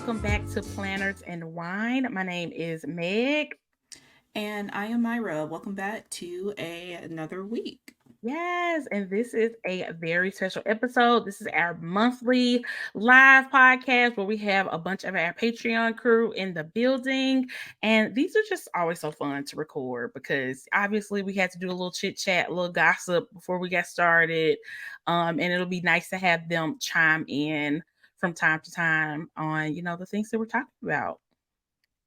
welcome back to Planners and Wine. My name is Meg. And I am Myra. Welcome back to another week. Yes, and this is a very special episode. This is our monthly live podcast where we have a bunch of our Patreon crew in the building. And these are just always so fun to record because obviously we had to do a little chit chat, a little gossip before we got started. And it'll be nice to have them chime in from time to time on, the things that we're talking about.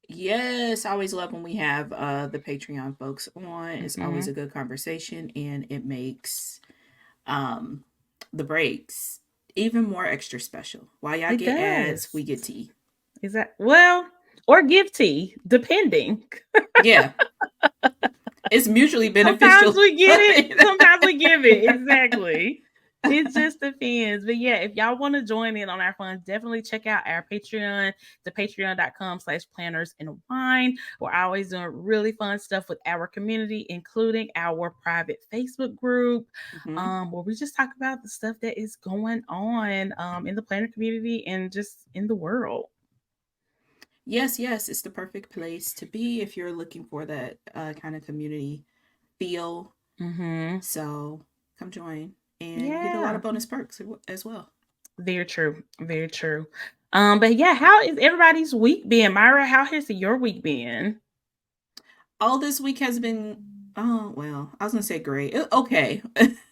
Yes, I always love when we have the Patreon folks on. It's always Hmm. a good conversation and it makes um the breaks even more extra special. While y'all It get ads, does. we get tea. Is that well, or give tea, depending. Yeah, it's mutually Sometimes beneficial. we get it, sometimes we give it. Exactly. It just depends. But yeah, if y'all want to join in on our fun, definitely check out our Patreon, the patreon.com/planners and wine. We're always doing really fun stuff with our community, including our private Facebook group, hmm where we just talk about the stuff that is going on in the planner community and just in the world. Yes, it's the perfect place to be if you're looking for that kind of community feel. Mm-hmm. So come join, and you get a lot Yeah. of bonus perks as well. Very true. Very true. But yeah, how is everybody's week been? Myra, how has your week been? All this week has been, oh well, I was gonna say great. Okay,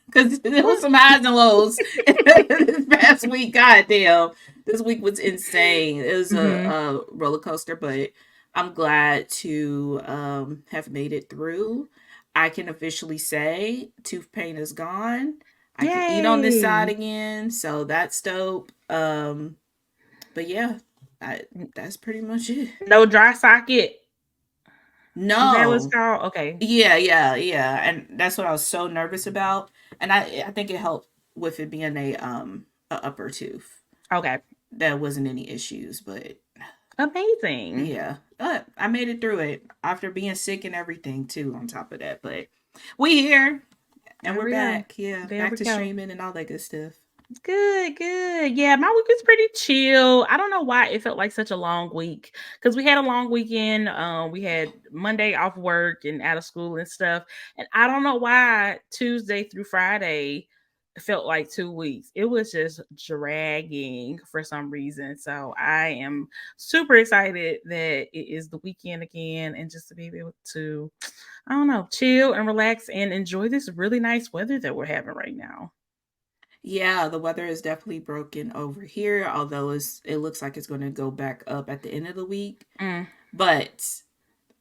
because there was some highs and lows this past week. God damn, this week was insane. It was Mm-hmm. a roller coaster, but I'm glad to have made it through. I can officially say tooth pain is gone. I can eat on this side Yay. again, so that's dope. But yeah, that's pretty much it. No dry socket. Is that what it's No, called? Okay. yeah, and that's what I was so nervous about, and I think it helped with it being a upper tooth. Okay. There wasn't any issues, but Amazing. yeah, I made it through it after being sick and everything too. On top of that, but we here and There we're we go. back. Yeah, There back we to go. streaming and all that good stuff. Good, good. Yeah, my week was pretty chill. I don't know why it felt like such a long week because we had a long weekend. We had Monday off work and out of school and stuff. And I don't know why Tuesday through Friday felt like 2 weeks. It was just dragging for some reason. So I am super excited that it is the weekend again and just to be able to, I don't know, chill and relax and enjoy this really nice weather that we're having right now. Yeah, the weather is definitely broken over here, although it looks like it's going to go back up at the end of the week. Mm. But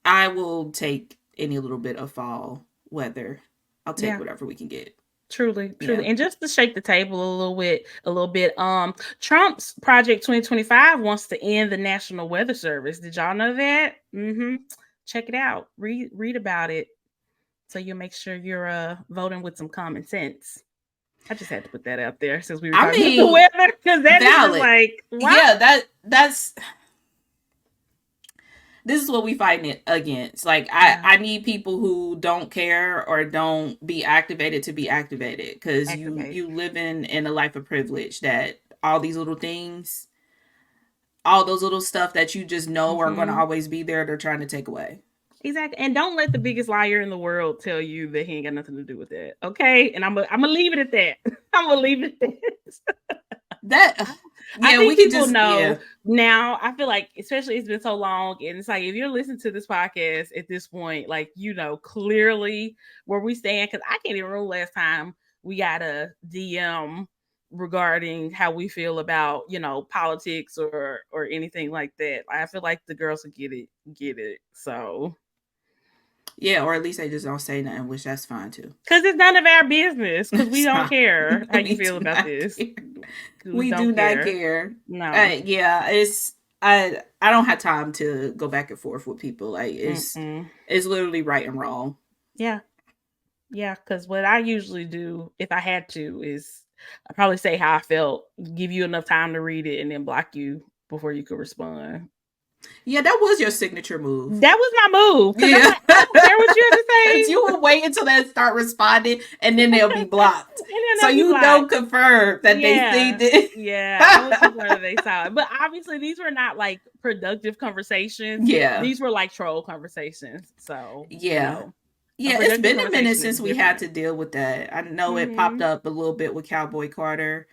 I will take any little bit of fall weather. I'll take Yeah. whatever we can get. Truly, Yeah. truly. And just to shake the table a little bit, Trump's Project 2025 wants to end the National Weather Service. Did y'all know that? Mm-hmm. Check it out. Read about it so you make sure you're voting with some common sense. I just had to put that out there since we were I talking about the mean, weather, because that is just valid. like, why? Yeah, that's this is what we fighting it against. Like Yeah, I need people who don't care or don't be activated to be activated cuz activate. you live in a life of privilege that all these little things, all those little stuff that you just know are going to Mm-hmm. always be there, they're trying to take away. Exactly. And don't let the biggest liar in the world tell you that he ain't got nothing to do with that. Okay. And I'm gonna leave it at that. I'm gonna leave it at that. That I yeah, we think could people just know yeah. now. I feel like, especially it's been so long, and it's like if you're listening to this podcast at this point, like clearly where we stand. Because I can't even remember last time we got a DM regarding how we feel about politics or anything like that. I feel like the girls will get it. So Yeah, or at least they just don't say nothing, which that's fine too. because it's none of our business. Because we It's don't not. care how you We feel do about not this. care. 'Cause we We do don't not care. care. No. Yeah, it's I don't have time to go back and forth with people. Like Mm-mm. it's literally right and wrong. Yeah. Yeah, because what I usually do, if I had to, is I probably say how I felt, give you enough time to read it, and then block you before you could respond. Yeah, that was your signature move. That was my move because I'm Yeah, like, I don't care what you have to because say. you were wait until they start responding, and then they'll be blocked. And then So they'll be you like, don't confirm that they see yeah, this. yeah. I was just wondering they saw it. But obviously these were not like productive conversations. Yeah. These were like troll conversations. So, Yeah. a Yeah, it's productive been a minute conversation is since we had different. to deal with that. I know it popped Hmm. up a little bit with Cowboy Carter,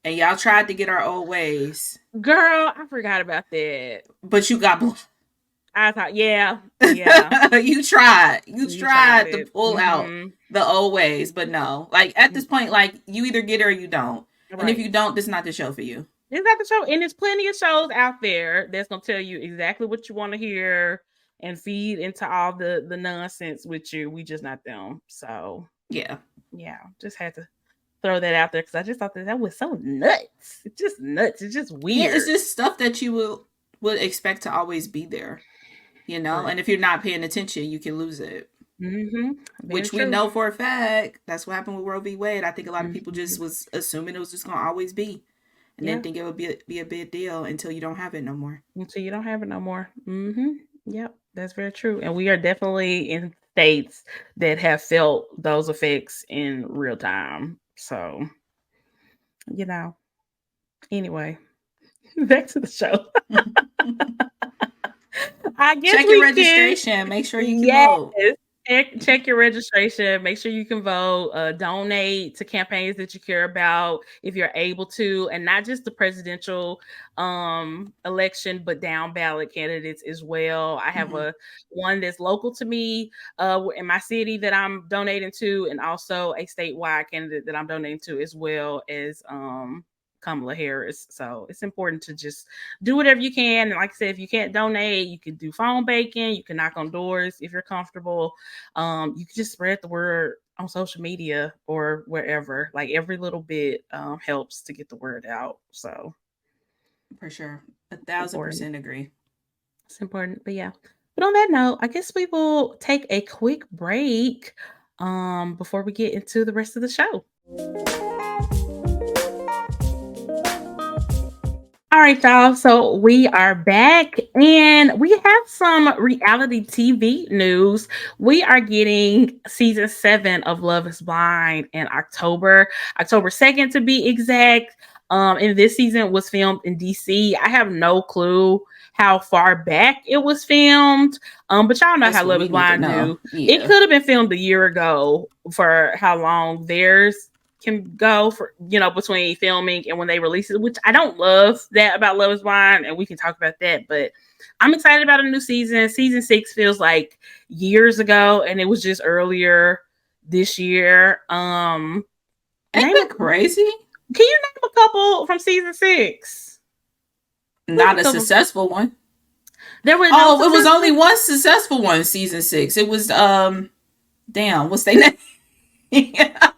and y'all tried to get our old ways, Girl, I forgot about that. but you got blocked. I thought, yeah, yeah, You tried. You you tried tried to it. pull out the old ways, but no. Like at this point, like you either get it or you don't. And if you Right. don't, this is not the show for you. It's not the show, and there's plenty of shows out there that's gonna tell you exactly what you want to hear and feed into all the nonsense with you. We just not them. So Yeah. yeah, just had to throw that out there because I just thought that was so nuts. It's just nuts. It's just Yeah, it's weird. just stuff that you would expect to always be there, you know? But And if you're not paying attention, you can lose it. very Which we true. know for a fact. That's what happened with Roe v. Wade. I think a lot of people just Mhm. was assuming it was just gonna always be, and Yeah, didn't think it would be a big deal until you don't have it no more. until you don't have it no more. Yep, that's very true. And we are definitely in states that have felt those effects in real time. So you know. Anyway, back to the show. I guess Check your we can. registration. Make sure you can Yes. vote. Check your registration. Make sure you can vote. Donate to campaigns that you care about if you're able to, and not just the presidential election, but down ballot candidates as well. I have Mm-hmm. a one that's local to me in my city that I'm donating to, and also a statewide candidate that I'm donating to, as well as Kamala Harris. So it's important to just do whatever you can. And like I said, if you can't donate, you can do phone banking, you can knock on doors if you're comfortable. You can just spread the word on social media or wherever. Like every little bit helps to get the word out. So For sure. it's important. 1,000% agree. It's important. But yeah. But on that note, I guess we will take a quick break before we get into the rest of the show. All right, y'all. So we are back and we have some reality TV news. We are getting season 7 of Love is Blind in October 2nd to be exact. And this season was filmed in DC. I have no clue how far back it was filmed. But y'all know That's how what Love we is need to Blind know. do. It Yeah. could have been filmed a year ago for how long theirs can go for between filming and when they release it, which I don't love that about Love is Blind, and we can talk about that. But I'm excited about a new season. Season 6 feels like years ago, and it was just earlier this year. Ain't Name a that crazy? Can you name a couple from season 6? Who's a Not a couple? successful one. There were no Oh, it was only successful. one successful one, season 6. It was damn, what's their name? Damn.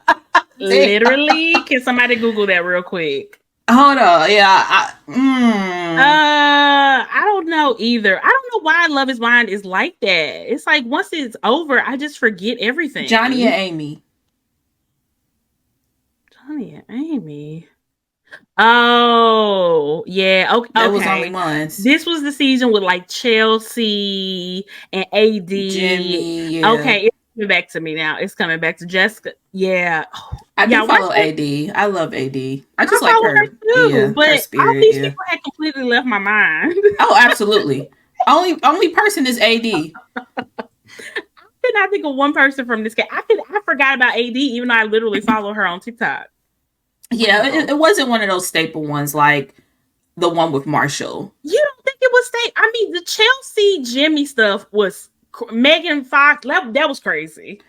Literally, can somebody Google that real quick? Hold on. Yeah. I don't know either. I don't know why Love is Blind is like that. It's like once it's over, I just forget Johnny and everything. Amy. Johnny and Amy. Oh, yeah. Okay. That was only Okay. once. This was the season with like Chelsea and AD. Jimmy, yeah. Okay, it's coming back to me now. It's coming back to Jessica. Yeah. Oh, I yeah, do watch follow that. AD. I love AD. I I just like follow her her. too, Yeah, her but all spirit. these Yeah. people had completely left my mind. Oh, absolutely. Only person is AD. Could not think of one person from this case. I forgot about AD, even though I literally follow her on TikTok. Yeah, Wow. it wasn't one of those staple ones like the one with Marshall. You don't think it was state? I mean, the Chelsea Jimmy stuff was Megan Fox. That was crazy.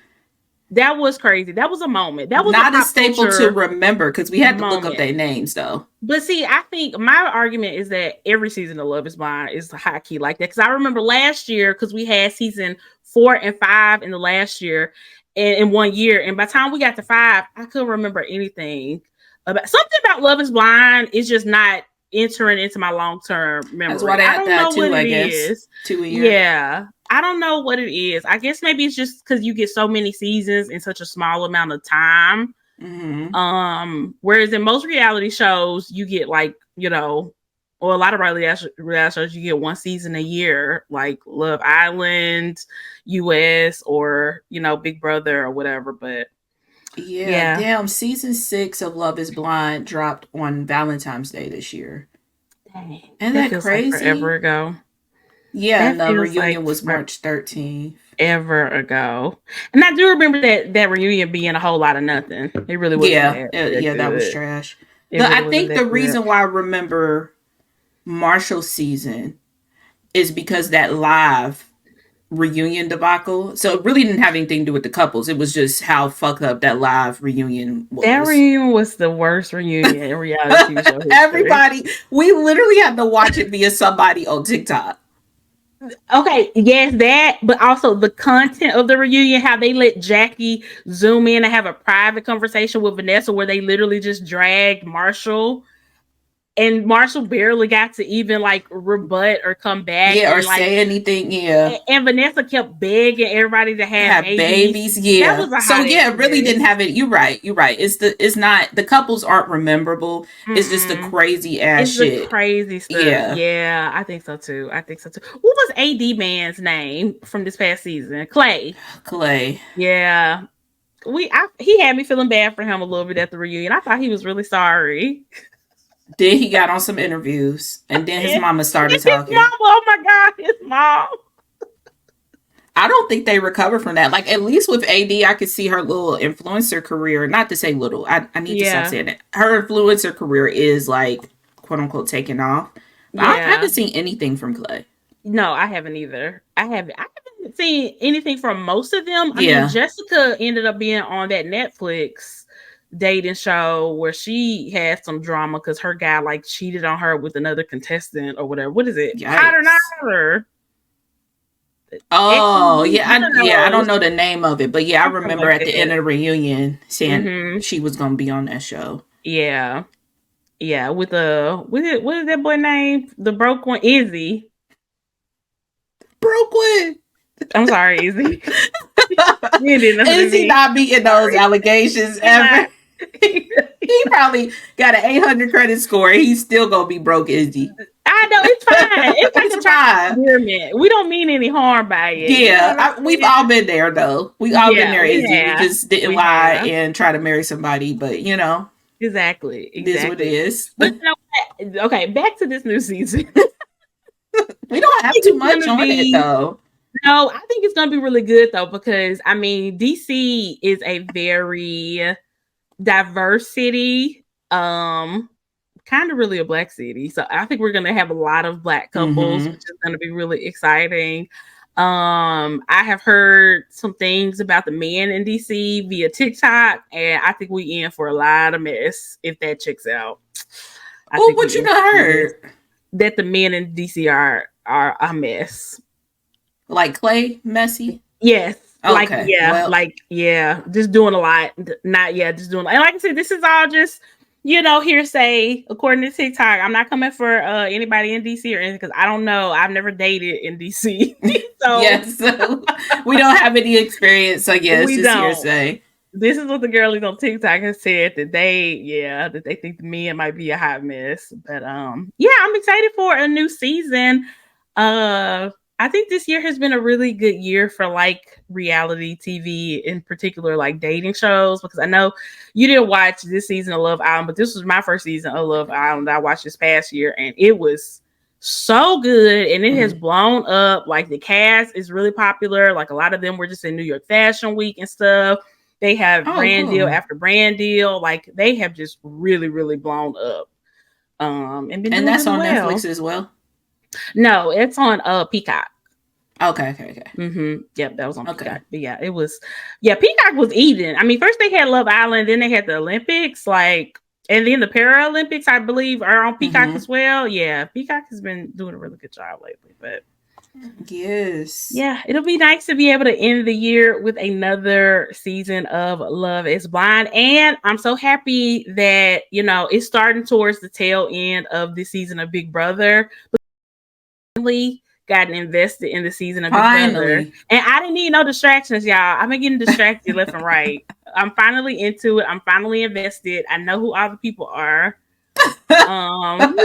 That was crazy. That was a moment. That was a Not a pop staple to culture remember because we had to look up moment. their names though. But see, I think my argument is that every season of Love is Blind is high key like that. Because I remember last year, because we had season 4 and 5 in the last year, in 1 year, and by the time we got to 5, I couldn't remember anything about something about Love is Blind. Is just not entering into my long term That's why memory. they I had don't that know what too, I it guess. is. 2 a year. Yeah. I don't know what it is. I guess maybe it's just because you get so many seasons in such a small amount of time. Mm-hmm. Whereas in most reality shows, you get like, or a lot of reality shows, you get one season a year, like Love Island, US, or Big Brother or whatever. But Yeah, yeah, damn, season 6 of Love is Blind dropped on Valentine's Day this year. dang, Isn't that that feels like forever crazy? ago. Yeah, That and the feels reunion like was March 13th. forever ago. And I do remember that reunion being a whole lot of nothing. It really wasn't Yeah, that yeah, that was good. trash. It I really wasn't think the that good. reason why I remember Marshall's season is because that live reunion debacle. So it really didn't have anything to do with the couples. It was just how fucked up that live reunion That was. reunion was the worst reunion in reality TV show history. Everybody, we literally had to watch it via somebody on TikTok. Okay, yes, that, but also the content of the reunion, how they let Jackie zoom in and have a private conversation with Vanessa where they literally just dragged Marshall, and Marshall barely got to even like rebut or come back, Yeah, or and like say anything. Yeah, and Vanessa kept begging everybody to have have babies. babies. That Yeah. was a So hot yeah, ass it really didn't mess. have it. You're right. You're right. It's not the couples aren't rememberable. It's just the Mm-mm. crazy ass It's the shit. crazy stuff. Yeah, Yeah, I think so too. I think so too. What was AD man's name from this past season? Clay. Clay. Yeah, he had me feeling bad for him a little bit at the reunion. I thought he was really sorry. Then he got on some interviews, and then his And mama started his talking. mom, oh my god, his mom. I don't think they recover from that. Like at least with AD, I could see her little influencer career. Not to say little. I need to stop Yeah, saying it. Her influencer career is like quote unquote taking off. But I yeah. haven't seen anything from Clay. No, I haven't either. I haven't seen anything from most of them. I mean, Yeah. Jessica ended up being on that Netflix dating show where she had some drama because her guy like cheated on her with another contestant or whatever. What is it? Hot or not? Yikes. Or Oh XTV? yeah, One of I don't those. know the name of it, but yeah, I Something remember like at the end that. of the reunion saying Mm-hmm. she was gonna be on that show. Yeah. Yeah. With it, what is that boy name? The broke one, Izzy. Brooklyn. I'm sorry, Izzy. You did nothing to Is he me. not beating those Sorry. allegations He ever? not. He He probably got an 800 credit score. He's still gonna be broke, is he? I know it's fine. It's like a It's child fine. experiment. We don't mean any harm by it. You know Yeah, what I'm we've saying? all been there though. We all been Yeah, there, we Izzy. We have. just didn't We lie have. and try to marry somebody, but Exactly. it is what it Exactly. is. But you know what? Okay, back to this new season. We I don't have think too it's much gonna on it be though. no, I think it's gonna be really good though, because I mean DC is a very diverse city. Kind of really a black city. So I think we're gonna have a lot of black couples, Mm-hmm. which is gonna be really exciting. I have heard some things about the men in DC via TikTok, and I think we in for a lot of mess if that checks out. I Oh, think what we you in for not some mess. heard? That the men in DC are a mess. Like Clay, messy. Yes. Okay, well, Like, yeah, just doing a lot. Not, yeah, just doing, and like I said, this is all just, hearsay according to TikTok. I'm not coming for anybody in DC or anything because I don't know. I've never dated in DC. So yes. We don't have any experience, so yes, we just don't. hearsay. This is what the girlies on TikTok has said that they think the men might be a hot mess. But yeah, I'm excited for a new season. Uh I think this year has been a really good year for like reality TV, in particular like dating shows, because I know you didn't watch this season of Love Island, but this was my first season of Love Island that I watched this past year, and it was so good, and it has Mm-hmm. blown up. Like the cast is really popular. Like a lot of them were just in New York Fashion Week and stuff. They have Oh, brand deal cool. after brand deal. Like they have just really, really blown up. And been And doing that's really on well. Netflix as well. No, it's on Peacock. Okay, okay, okay. Yep, that was on Okay. Peacock. But yeah, it was. Yeah, Peacock was eating. I mean, first they had Love Island, then they had the Olympics, like, and then the Paralympics, I believe, are on Peacock Mm-hmm. as well. Yeah, Peacock has been doing a really good job lately. But Yes. yeah, it'll be nice to be able to end the year with another season of Love is Blind. And I'm so happy that, it's starting towards the tail end of this season of Big Brother. Finally gotten invested in the season of Big Brother. Finally. And I didn't need no distractions, y'all. I've been getting distracted left and right. I'm finally into it. I'm finally invested. I know who all the people are. Um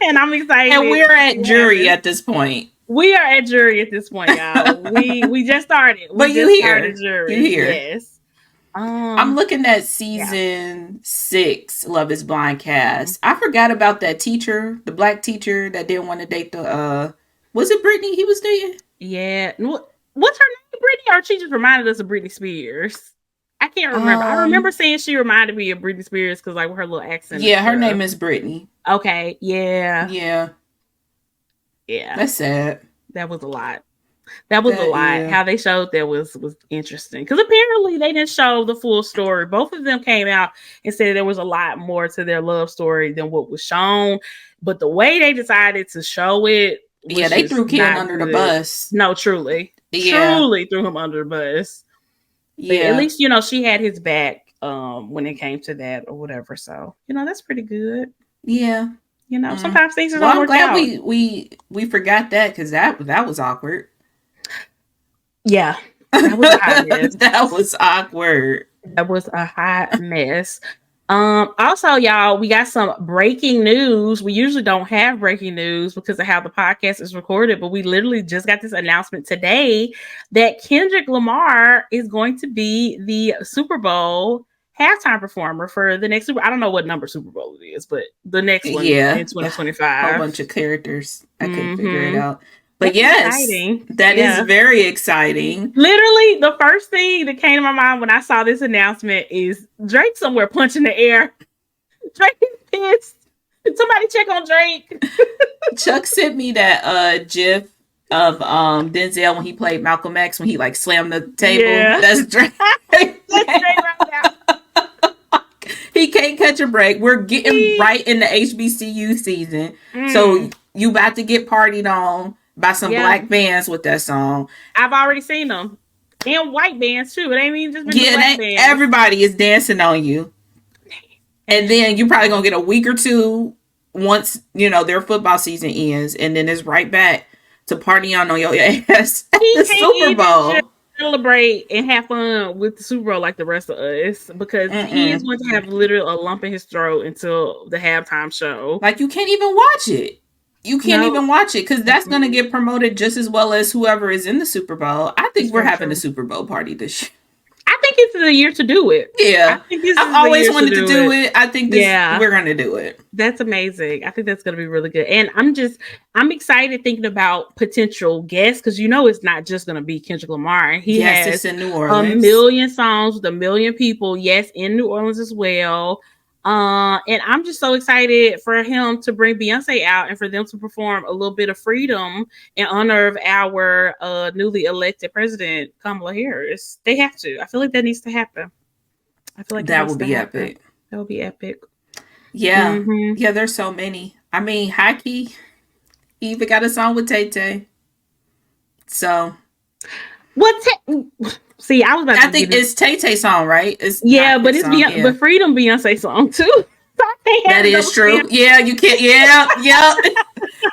and I'm And excited we're to at see what jury happens. at this point. We are at jury at this point, y'all. We just started. We But you just started here. You jury. here. Yes. I'm Um. looking at Yeah. season 6, Love is Blind Mhm. cast. I forgot about that teacher, the black teacher that didn't want to date the was it Brittany he was dating? Yeah. What's her name? Britney, or she just reminded us of Britney Spears. I can't remember. I remember Um saying she reminded me of Britney Spears because like with her little accent and yeah, her stuff. name is Brittany. Okay. Yeah. Yeah, Yeah. that's sad. That was a lot. That was a That lot. yeah. How they showed that was interesting because apparently they didn't show the full story. Both of them came out and said there was a lot more to their love story than what was shown, but the way they decided to show it Yeah, was they just threw Ken not under the good. bus. No, truly, Yeah. truly threw him under the bus. But at Yeah. least she had his back when it came to that or whatever. So that's pretty good. Yeah. Mm. Sometimes things just Well, don't I'm work glad out. we forgot that cuz that was awkward. Yeah, that was a hot mess. That was awkward. That was a hot mess. Also, y'all, we got some breaking news. We usually don't have breaking news because of how the podcast is recorded, but we literally just got this announcement today that Kendrick Lamar is going to be the Super Bowl halftime performer for the next Super. I don't know what number Super Bowl it is, but the next one Yeah. in Whole 2025. bunch of characters. I couldn't figure it Mm-hmm. out. But That's yes, exciting. that is Yeah. very exciting. Literally, the first thing that came to my mind when I saw this announcement is Drake somewhere punching the air. Drake is pissed. Somebody check on Drake. Chuck sent me that gif of Denzel when he played Malcolm X when he like slammed the table. Yeah. That's Drake. That's Drake right now. He can't catch a break. We're getting right in the HBCU season. So you about to get partied on by some black bands with that song. I've already seen them. And white bands too. It ain't even just been the black bands. Everybody is dancing on you. And then you're probably gonna get a week or two once their football season ends, and then it's right back to partying on your ass at the Super Bowl. Celebrate and have fun with the Super Bowl like the rest of us because he is going to have literally a lump in his throat until the halftime show. Like you can't even watch it. You can't even watch it because that's going to get promoted just as well as whoever is in the Super Bowl. I think we're having a Super Bowl party this year. I think it's the year to do it. Yeah. I've always wanted to do it. I think we're going to do it. That's amazing. I think that's going to be really good. And I'm excited thinking about potential guests because it's not just going to be Kendrick Lamar. He has it's in New Orleans. A million songs with a million people. Yes, in New Orleans as well. And I'm just so excited for him to bring Beyonce out and for them to perform a little bit of Freedom in honor of our newly elected president, Kamala Harris. They have to. I feel like that needs to happen. I feel like that would be epic. That would be epic. Yeah. Mm-hmm. Yeah, there's so many. I mean, Hockey, he even got a song with Tay Tay. So. See, I was about to. I think it's Tay Tay song, right? It's but it's Beyonce, but Freedom Beyonce song too. That is true. Yeah, you can't. Yeah.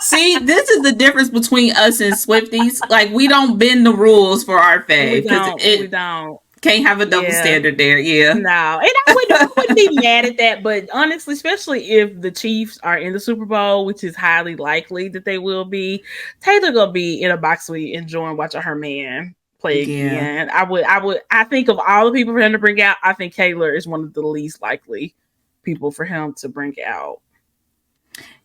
See, this is the difference between us and Swifties. Like, we don't bend the rules for our fave because we don't. Can't have a double standard there. Yeah. No, and I wouldn't be mad at that. But honestly, especially if the Chiefs are in the Super Bowl, which is highly likely that they will be, Taylor gonna be in a box suite enjoying watching her man play again. I think of all the people for him to bring out, I think Taylor is one of the least likely people for him to bring out.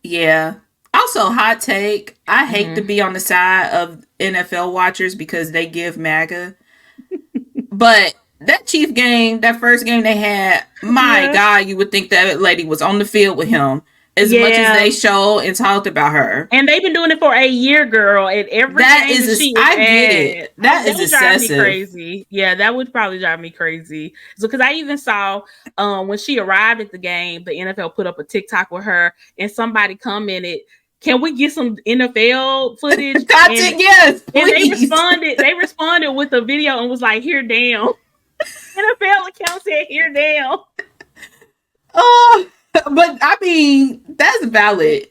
Yeah. Also, hot take. I hate to be on the side of NFL watchers because they give MAGA. But that Chief game, that first game they had, my God, you would think that lady was on the field with him as much as they showed and talked about her. And they've been doing it for a year, girl. And every game I get it. That is excessive. Drive me crazy. Yeah, that would probably drive me crazy. So, because I even saw when she arrived at the game, the NFL put up a TikTok with her, and somebody commented, "Can we get some NFL footage?" Content, yes. Please. And they responded with a video and was like, "Here down." NFL account said, "Here down." Oh. But I mean, that's valid.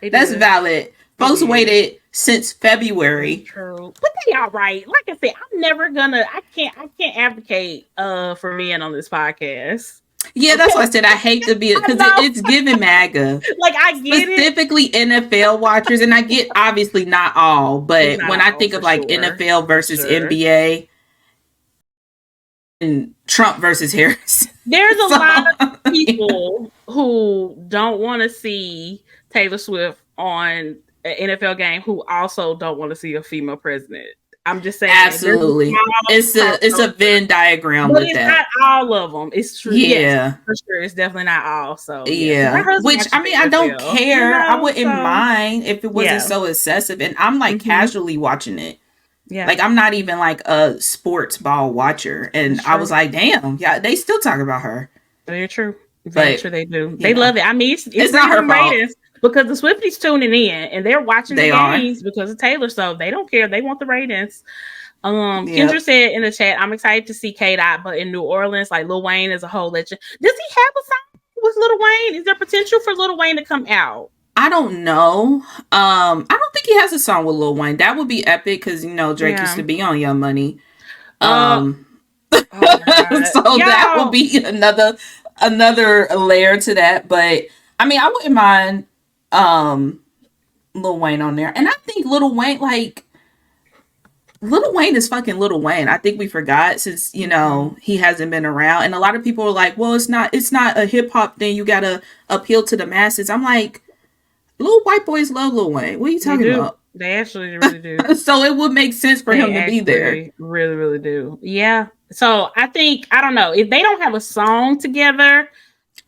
That's valid. Folks waited since February. True, but they all right. Like I said, I'm never gonna. I can't advocate for men on this podcast. Yeah, that's Okay. why I said I hate to be I because know. it's giving MAGA. Like I get it. Specifically NFL watchers, and I get obviously not all, It's but not when I all think for of like sure. NFL For versus sure. NBA and Trump versus Harris. There's a So lot of yeah, people who don't want to see Taylor Swift on an NFL game who also don't want to see a female president. I'm just saying, there's a absolutely. small It's a crossover, Venn diagram but with it's that. not all of them. It's true, yes, Yeah. for sure. It's definitely not all. So yeah, because my Yeah. husband Which watches I mean the I don't NFL, care. I wouldn't so mind if it wasn't yeah, so excessive. And I'm like hmm casually watching it. yeah, Like I'm not even like a sports ball watcher. And it's I was true. like, damn, yeah, they still talk about her. Very true. Very But true. They do. you They know, love it. I mean, it's it's not bringing her them fault. ratings because the Swifties tuning in and they're watching the They are. games because of Taylor. So they don't care. They want the ratings. Kendra Yep. said in the chat, "I'm excited to see K Dot, but in New Orleans, like Lil Wayne is a whole legend. Does he have a song with Lil Wayne? Is there potential for Lil Wayne to come out? I don't know. I don't think he has a song with Lil Wayne. That would be epic because Drake used Yeah. to be on Young Money. Uh. Um, Oh my God, so that would y'all. be another layer to that. But I mean, I wouldn't mind Lil Wayne on there. And I think Lil Wayne is fucking Lil Wayne. I think we forgot since Mm-hmm. he hasn't been around, and a lot of people are like, "Well, it's not a hip hop thing. You gotta appeal to the masses." I'm like, little white boys love Lil Wayne. What are you They talking do. about? They actually really do. So it would make sense for They him to be there. actually really, really do. Yeah. So I think I don't know if they don't have a song together.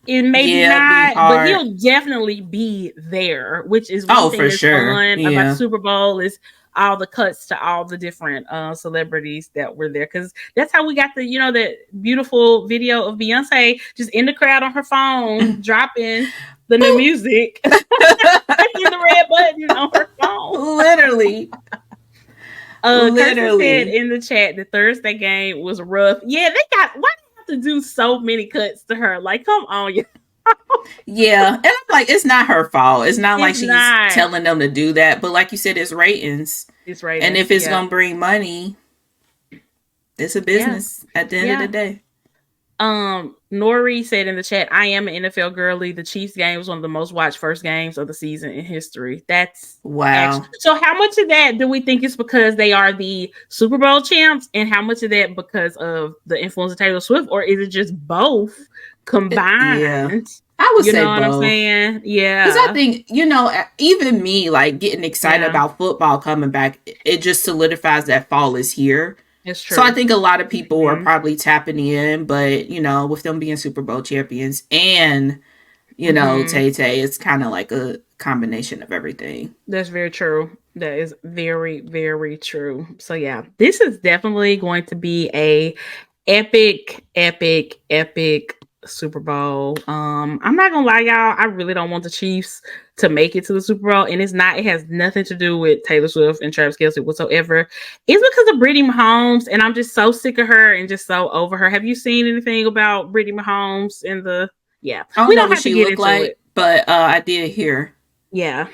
It maybe Yeah, it'd be not, but hard. he'll definitely be there. Which is one Oh, thing for that's sure. fun about the Yeah. Super Bowl is all the cuts to all the different celebrities that were there because that's how we got the beautiful video of Beyonce just in the crowd on her phone dropping the new music. Pressing the red button on her phone. Literally. Kirsten said Literally. in the chat the Thursday game was rough. Yeah, they got why do they have to do so many cuts to her? Like, come on, yeah. Yeah. And I'm like, it's not her fault. It's not like It's she's not. telling them to do that. But like you said, it's ratings. It's And ratings. if it's Yeah. gonna bring money, it's a Yeah. business at the end of the Yeah. day. Nori said in the chat, I am an NFL girly. The Chiefs game was one of the most watched first games of the season in history. That's actually Wow. so how much of that do we think is because they are the Super Bowl champs, and how much of that because of the influence of Taylor Swift, or is it just both Yeah. combined? I would You say know what I'm both. saying? Because I Yeah. think, even me, like getting excited Yeah. about football coming back, it just solidifies that fall is here. It's So I true. think a lot of people are Mm-hmm. probably tapping in, but, with them being Super Bowl champions and, Mm-hmm. Tay Tay, it's kind of like a combination of everything. That's very true. That is very, very true. So yeah, this is definitely going to be a epic, epic, epic Super Bowl. I'm not gonna lie, y'all. I really don't want the Chiefs to make it to the Super Bowl, and it's not. It has nothing to do with Taylor Swift and Travis Kelce whatsoever. It's because of Brittany Mahomes, and I'm just so sick of her and just so over her. Have you seen anything about Brittany Mahomes in the? Yeah, I don't we know don't what have to she get looked into like, it. but I did hear. Yeah,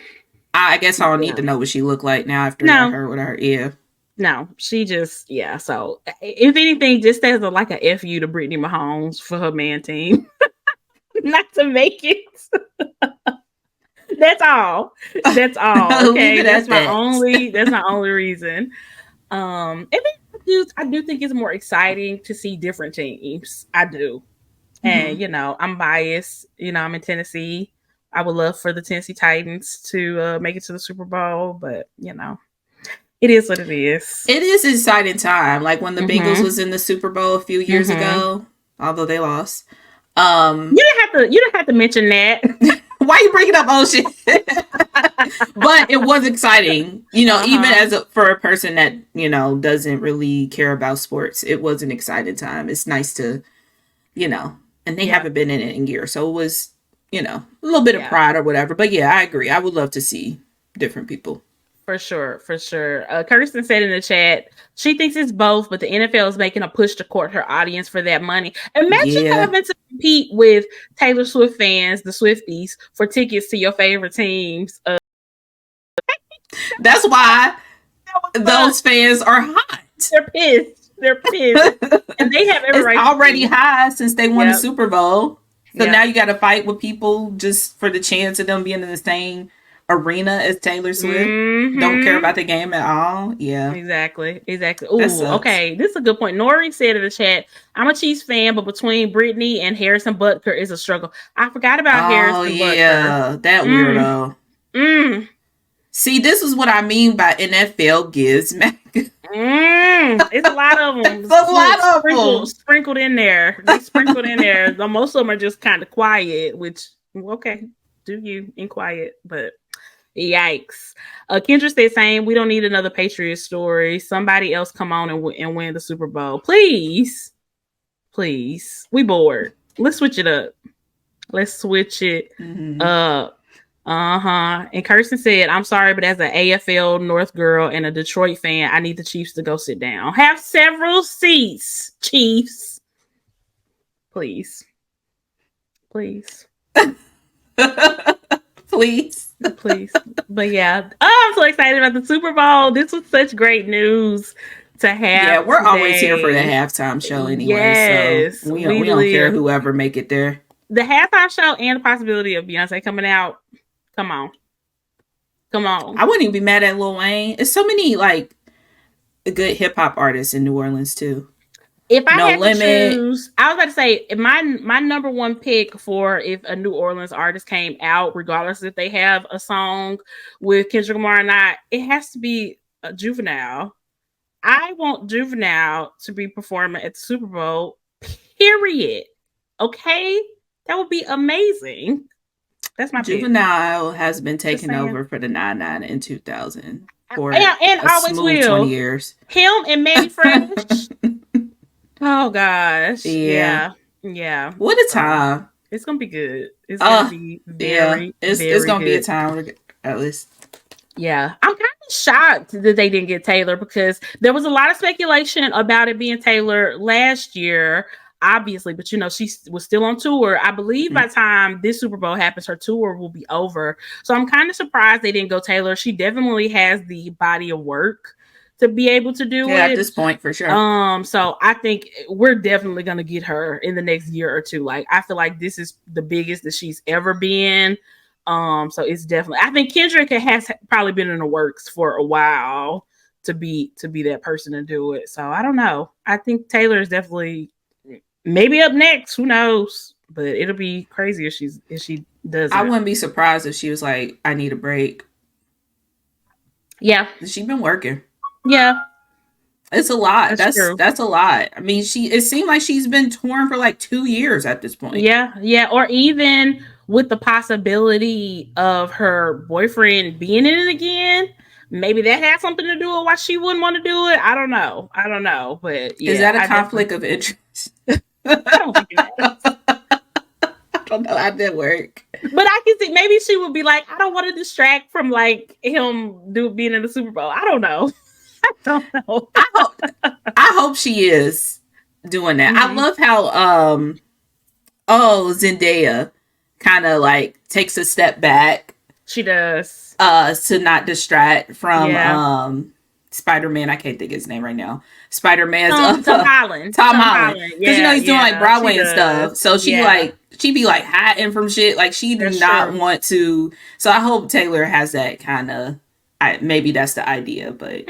I guess I don't need yeah. to know what she looked like now after I No, heard what I heard. Yeah. no, she just yeah. So if anything, just as like a fu to Brittany Mahomes for her man team not to make it. That's all. That's all. Leave Okay, it at that. that's my only reason. And then I do think it's more exciting to see different teams. I do, and Hmm. I'm biased. I'm in Tennessee. I would love for the Tennessee Titans to make it to the Super Bowl, but it is what it is. It is an exciting time. Like when the Bengals Mm-hmm. was in the Super Bowl a few years Mm-hmm. ago, although they lost. You Um, didn't have to. You didn't have to mention that. why you bringing up old shit? But it was exciting, even Uh-huh. for a person that doesn't really care about sports. It was an exciting time. It's nice to, you know, and they Yeah. haven't been in it in years, so it was, a little bit of Yeah. pride or whatever. But yeah, I agree. I would love to see different people. For sure. For sure. Kirsten said in the chat, she thinks it's both, but the NFL is making a push to court her audience for that money. Imagine Yeah, having to compete with Taylor Swift fans, the Swifties, for tickets to your favorite teams. that's why That was fun. those fans are hot. They're pissed. They're pissed. And they have every It's right to already be. high since they won the Yep. Super Bowl. So Yeah. now you got to fight with people just for the chance of them being in the same arena as Taylor Swift. Don't care Mm-hmm. about the game at all. Yeah, Exactly. Exactly. that Ooh, sucks. okay. This is a good point. Nori said in the chat, I'm a Chiefs fan, but between Brittany and Harrison Butker is a struggle. I forgot about Oh Harrison Butker. yeah, that Mm. weirdo. Mm. See, this is what I mean by NFL gives, man. Mm. It's a lot of It's them a lot of them. sprinkled in there. They sprinkled in there. Most of them are just kind of quiet, which okay, do you in quiet, but yikes. Kendra said, saying, we don't need another Patriot story. Somebody else come on and, and win the Super Bowl. Please. Please. We bored. Let's switch it up. Let's switch it Mm-hmm. up. Uh-huh. And Kirsten said, I'm sorry, but as an AFL North girl and a Detroit fan, I need the Chiefs to go sit down. Have several seats, Chiefs. Please. Please. Please. Please. But yeah. Oh, I'm so excited about the Super Bowl. This was such great news to Yeah, have we're always here for the today. halftime show anyway, so Yes, we we don't care live. whoever make it there. The halftime show and the possibility of Beyonce coming out. Come on. Come on. I wouldn't even be mad at Lil Wayne. It's so many like good hip hop artists in New Orleans too. If I No had to Limit. choose, I was about to say my number one pick for if a New Orleans artist came out, regardless if they have a song with Kendrick Lamar or not, it has to be a Juvenile. I want Juvenile to be performing at the Super Bowl. Period. Okay, that would be amazing. That's my pick. Juvenile has been Just taken saying. over for the 99 in 2000 for And a always smooth 20 will. years. Him and Manny Fresh. Oh gosh. Yeah. Yeah. Yeah. What a So time. it's gonna be good. It's gonna Uh be yeah. very, It's very gonna be a good. time at least. Yeah. I'm kind of shocked that they didn't get Taylor because there was a lot of speculation about it being Taylor last year, obviously, but she was still on tour. I believe Mm-hmm. by the time this Super Bowl happens, her tour will be over. So I'm kind of surprised they didn't go Taylor. She definitely has the body of work to be able to do Yeah, at it. this point for sure. So I think we're definitely gonna get her in the next year or two. Like I feel like this is the biggest that she's ever been. So it's definitely I think Kendrick has probably been in the works for a while to be that person to do it. So I don't know. I think Taylor is definitely maybe up next. Who knows? But it'll be crazy if she I doesn't. wouldn't be surprised if she was like, I need a break. Yeah. She's been working. Yeah. It's a lot. That's true. That's a lot. I mean, it seemed like she's been touring for like 2 years at this point. Yeah, yeah, or even with the possibility of her boyfriend being in it again, maybe that had something to do with why she wouldn't want to do it. I don't know. I don't know, but Is yeah, that a I definitely. conflict of interest? I don't think it matters. I don't know how that work. But I can see maybe she would be like, I don't want to distract from like him being in the Super Bowl. I don't know. I don't know. I hope she is doing that. I Mm-hmm. love how Zendaya kind of like takes a step back She does. to not distract from Yeah. Spider-Man. I can't think of his name right now. Spider-Man's Tom Holland. Tom Holland. Because Yeah, he's doing like yeah. She Broadway and stuff. does. So Yeah. she be like hiding from shit. Like she do That's not true. want to. So I hope Taylor has that kind of. Maybe that's the idea, but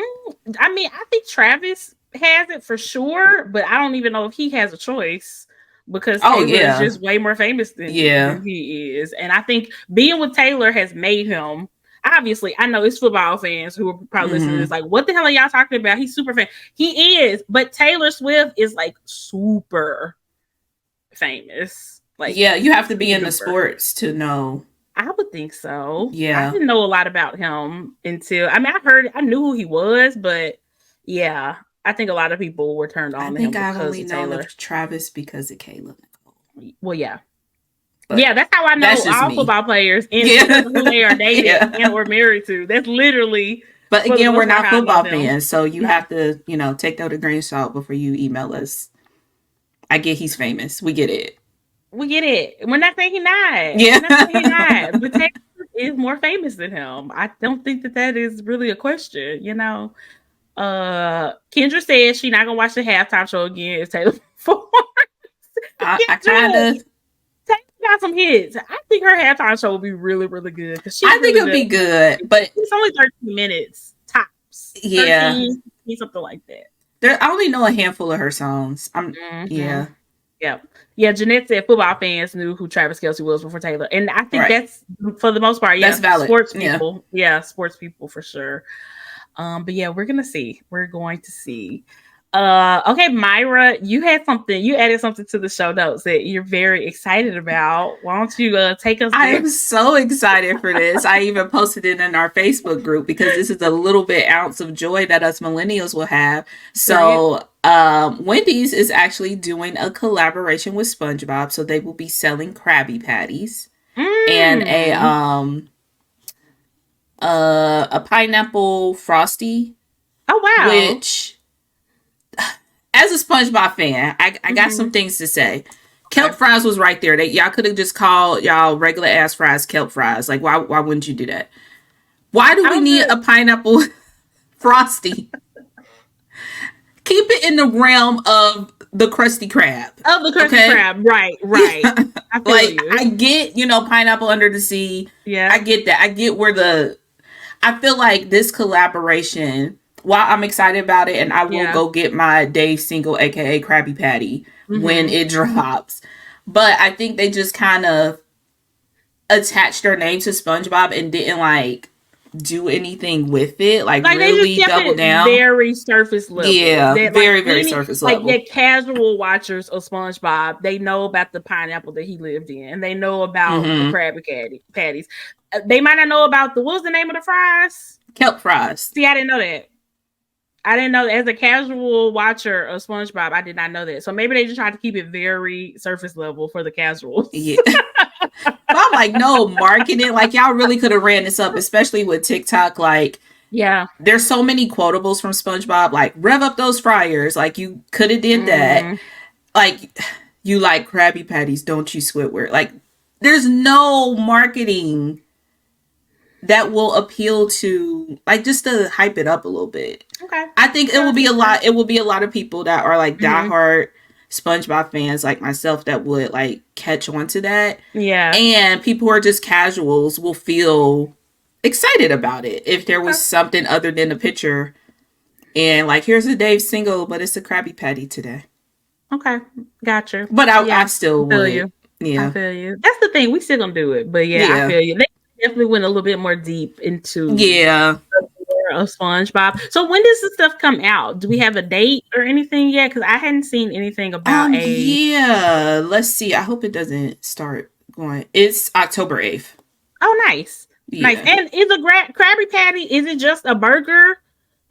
I mean, I think Travis has it for sure, but I don't even know if he has a choice because oh Taylor is yeah, just way more famous yeah. than he is. And I think being with Taylor has made him obviously, I know it's football fans who are probably listening to Mm-hmm. this, like, what the hell are y'all talking about? He's super fan. He is, but Taylor Swift is like super famous. Like, Yeah, you have to be in the super. sports to know. I would think so. I Yeah. didn't know a lot about him until I mean I knew who he was, but yeah, I think a lot of people were turned I on to him think I've because only of known Taylor. of Travis because of Kayla Nicole. Well, yeah. But Yeah, that's how I know that's just all me. football players and Yeah. because of who they are dating Yeah. and or married to. That's literally But for the again, we're most part not how I know football them. fans, so you have to, take that with a grain of salt before you email us. I get he's famous. We get it. We get it. We're not saying he's not. Yeah. We're not saying he's not. But Taylor is more famous than him. I don't think that is really a question, Kendra says she's not gonna watch the halftime show again if Taylor performs. I kind Kendra, of. Taylor got some hits. I think her halftime show will be really, really good because she's I think really it'll good. be good, but It's only 13 minutes tops. yeah, 13, something like that. I only know a handful of her songs. Mm-hmm. Yeah, Yeah. Yeah, Jeanette said football fans knew who Travis Kelce was before Taylor. And I think right. that's for the most part, That's yeah, valid. sports Yeah. people. Yeah, sports people for sure. But yeah, we're gonna see. We're going to see. Okay, Myra, you had something, you added something to the show notes that you're very excited about. Why don't you take us I there? am so excited for this. I even posted it in our Facebook group because this is a little bit ounce of joy that us millennials will have. Period. So, Wendy's is actually doing a collaboration with SpongeBob, so they will be selling Krabby Patties and Mm. a pineapple frosty, Oh wow. which as a SpongeBob fan, I got some Hmm. things to say. Kelp Okay. fries was right there. Y'all could have just called y'all regular ass fries kelp fries. Like why wouldn't you do that? Why do I we don't need know. a pineapple frosty? Keep it in the realm of the Krusty Krab. Oh, the Krusty Okay? Krab. Right, right. Yeah. I feel Like you. I get, pineapple under the sea. I Yeah. get that. I get where I feel like this collaboration, while I'm excited about it and I will Yeah. go get my Dave single, aka Krabby Patty, when Hmm. it drops. But I think they just kind of attached their name to SpongeBob and didn't like do anything with it. Like Like they just really kept double it down. very surface level. Yeah, That like very, very any surface like level. the casual watchers of SpongeBob, they know about the pineapple that he lived in, and they know about the Mm-hmm. Krabby Patties. They might not know about the what was the name of the fries. Kelp fries. See, I didn't know that. I didn't know that. As a casual watcher of SpongeBob, I did not know that. So maybe they just tried to keep it very surface level for the casuals. Yeah. But I'm like, no, marketing. Like y'all really could have ran this up, especially with TikTok. Like Yeah. there's so many quotables from SpongeBob, like rev up those fryers. Like you could have did that. Mm-hmm. Like you like Krabby Patties, don't you, Squidward? Like there's no marketing that will appeal to like just to hype it up a little bit. Okay. I think it Yeah, will be a that's fair. lot. It will be a lot of people that are like Mm-hmm. diehard SpongeBob fans like myself that would like catch on to that. Yeah. And people who are just casuals will feel excited about it if there was Okay. something other than a picture and like here's a Dave single, but it's a Krabby Patty today. Okay. Gotcha. But I Yeah. I still feel would. you. I Yeah. feel you. That's the thing. We still gonna do it, but yeah, I Yeah. feel you. They definitely went a little bit more deep into Yeah. the lore of SpongeBob. So when does this stuff come out? Do we have a date or anything yet? Because I hadn't seen anything about a. Yeah. Let's see. I hope it doesn't start going. It's October 8th. Oh, nice, nice. Yeah. And is a Krabby Patty? Is it just a burger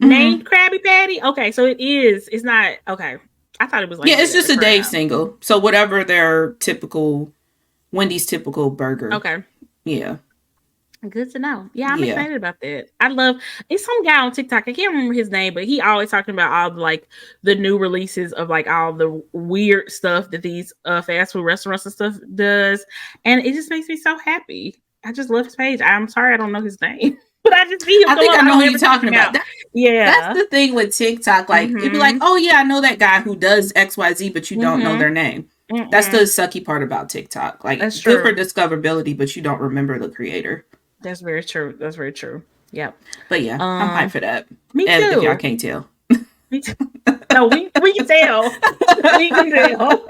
Mm-hmm. named Krabby Patty? Okay, so it is. It's not okay. I thought it was like Yeah, it's made out just of a Dave crab. single. So whatever their typical Wendy's typical burger. Okay. Yeah. Good to know. Yeah, I'm Yeah. excited about that. I love it's some guy on TikTok. I can't remember his name, but he always talking about all the like the new releases of like all the weird stuff that these fast food restaurants and stuff does, and it just makes me so happy. I just love his page. I'm sorry I don't know his name, but I just see him I come think up. I I know don't who you're ever check talking him about. out. That's Yeah. the thing with TikTok. Like it'd be like, Mhm. oh yeah, I know that guy who does XYZ, but you don't know Mhm. their name. That's the Mm-mm. sucky part about TikTok. Like That's good for true. discoverability, but you don't remember the creator. That's very true. That's very true. Yep. But yeah, I'm hyped Um. for that. Me And if y'all too. can't tell. Me too. No, we can tell. We can tell.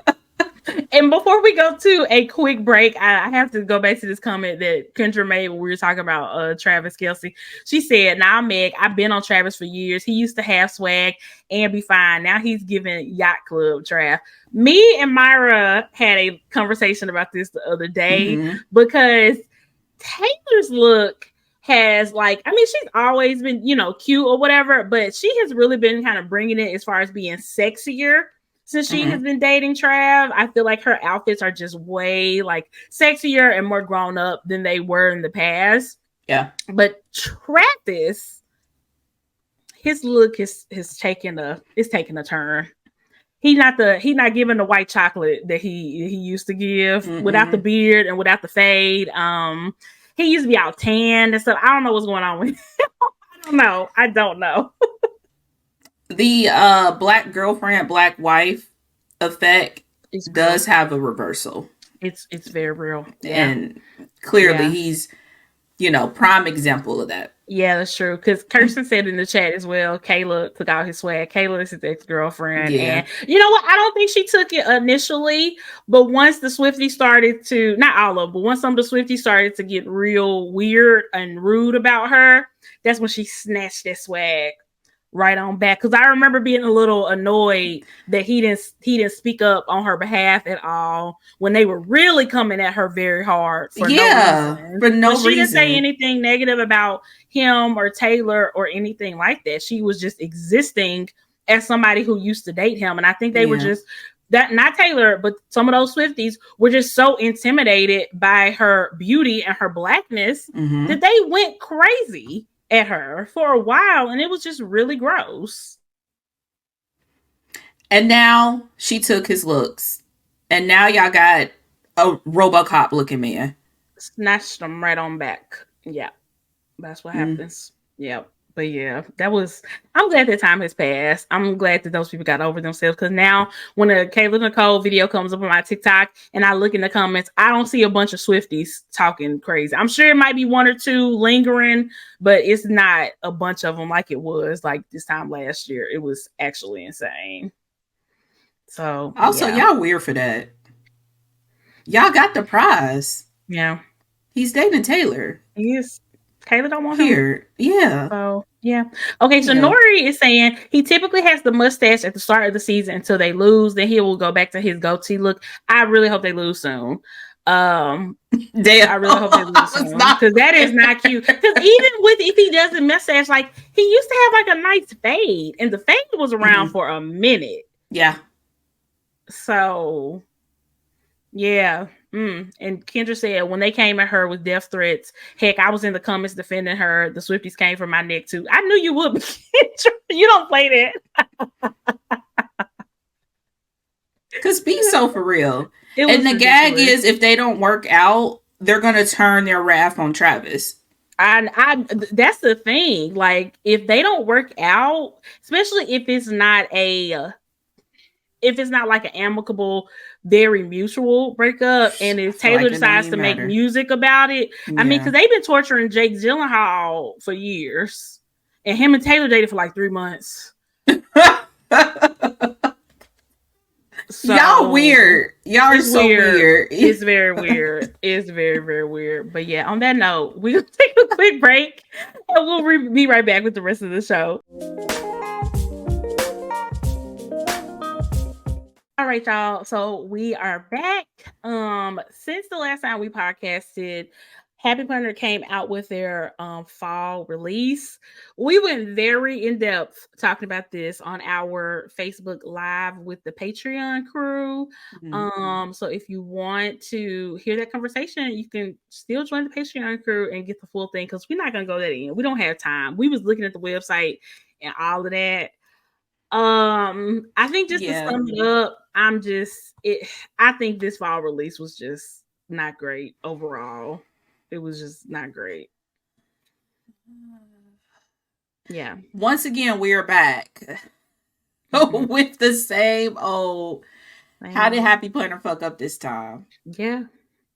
And before we go to a quick break, I have to go back to this comment that Kendra made when we were talking about Travis Kelce. She said, "Now, Meg, I've been on Travis for years. He used to have swag and be fine. Now he's giving yacht club draft." Me and Myra had a conversation about this the other day Mm-hmm. because Taylor's look has like, I mean, she's always been, cute or whatever, but she has really been kind of bringing it as far as being sexier since she has Mm-hmm. been dating Trav. I feel like her outfits are just way like sexier and more grown up than they were in the past. Yeah. But Travis, his look is taking a turn. He not giving the white chocolate that he used to give without the Mm-mm. beard and without the fade. He used to be all tanned and stuff. I don't know what's going on with him. I don't know. The black girlfriend, black wife effect It's real. does have a reversal. It's very real. Yeah. And clearly Yeah. he's, prime example of that. Yeah, that's true. Because Kirsten said in the chat as well, Kayla took out his swag. Kayla is his ex girlfriend. Yeah. And you know what? I don't think she took it initially, but once the Swifties started to, not all of them, but once some of the Swifties started to get real weird and rude about her, that's when she snatched that swag right on back. Because I remember being a little annoyed that he didn't speak up on her behalf at all when they were really coming at her very hard for no Yeah, reason. for But no she didn't say reason. anything negative about him or Taylor or anything like that. She was just existing as somebody who used to date him. And I think they were Yeah. just that, not Taylor, but some of those Swifties were just so intimidated by her beauty and her blackness Mm-hmm. that they went crazy at her for a while, and it was just really gross. And now she took his looks. And now y'all got a Robocop looking man. Snatched them right on back. Yeah, that's what Mm. happens. Yep. But yeah, that was. I'm glad that time has passed. I'm glad that those people got over themselves because now when a Kayla Nicole video comes up on my TikTok and I look in the comments, I don't see a bunch of Swifties talking crazy. I'm sure it might be one or two lingering, but it's not a bunch of them like it was like this time last year. It was actually insane. So Also, yeah, y'all weird for that. Y'all got the prize. yeah, He's dating Taylor. he is. Kayla don't want him. Here. Yeah. So yeah. Okay, so Yeah. Nori is saying he typically has the mustache at the start of the season until they lose. Then he will go back to his goatee look. I really hope they lose soon. Um, Damn. I really hope they lose It's soon not because that is fair. not cute. Because even with if he does the mustache, like he used to have like a nice fade, and the fade was around Mm-hmm. for a minute. Yeah. So yeah. And Kendra said when they came at her with death threats, heck, I was in the comments defending her. The Swifties came for my neck too. I knew you would. Kendra. You don't play that. Because be so for real. It And was the gag ridiculous. is if they don't work out, they're going to turn their wrath on Travis. I that's the thing. Like if they don't work out, especially if it's not like an amicable, very mutual breakup, and I if feel Taylor like it don't decides to even make matter. music about it, I mean, Yeah. because they've been torturing Jake Gyllenhaal for years, and him and Taylor dated for like 3 months. Y'all So weird. Y'all are it's so weird. weird. It's very weird. It's very, very weird. But yeah, on that note, we'll take a quick break and we'll be right back with the rest of the show. All right, y'all. So we are back. Since the last time we podcasted, Happy Planner came out with their fall release. We went very in depth talking about this on our Facebook Live with the Patreon crew. Mm-hmm. So if you want to hear that conversation, you can still join the Patreon crew and get the full thing because we're not gonna go that in. We don't have time. We was looking at the website and all of that. I think just to Yeah. sum it up, I think this fall release was just not great overall. It was just not great. Yeah. Once again, we are back Mm-hmm. with the same old. Same How did old. Happy Planner fuck up this time? Yeah.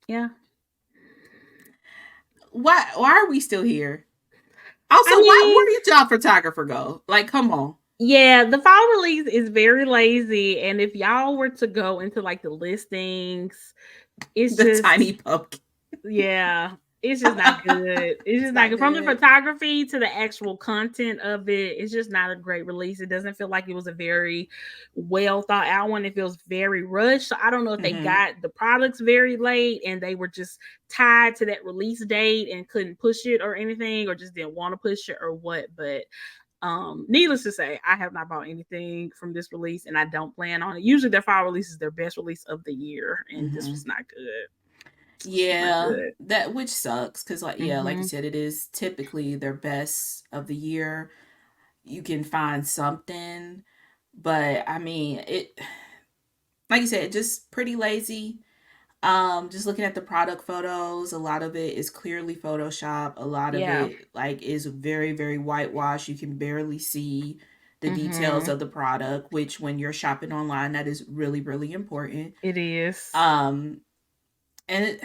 Yeah. Why are we still here? I Also, where mean, did y'all photographer go? Like, come on. yeah, the fall release is very lazy. And if y'all were to go into like the listings, it's The just tiny pumpkin. yeah, it's just not good. It's It's just not not good. From the good. photography to the actual content of it, it's just not a great release. It doesn't feel like it was a very well thought out one. It feels very rushed. So I don't know if they Mm-hmm. got the products very late and they were just tied to that release date and couldn't push it or anything, or just didn't want to push it or what. But needless to say, I have not bought anything from this release and I don't plan on it. Usually their fall release is their best release of the year, and this Mm-hmm. was not good. This was not Yeah, good. that which sucks because, like, yeah, like you Mm-hmm. said, it is typically their best of the year. You can find something, but I mean, it, like you said, just pretty lazy. Just looking at the product photos, a lot of it is clearly Photoshop. A lot of Yeah. it like is very, very whitewashed. You can barely see the details Mm-hmm. of the product, which when you're shopping online, that is really, really important. It is. Um, and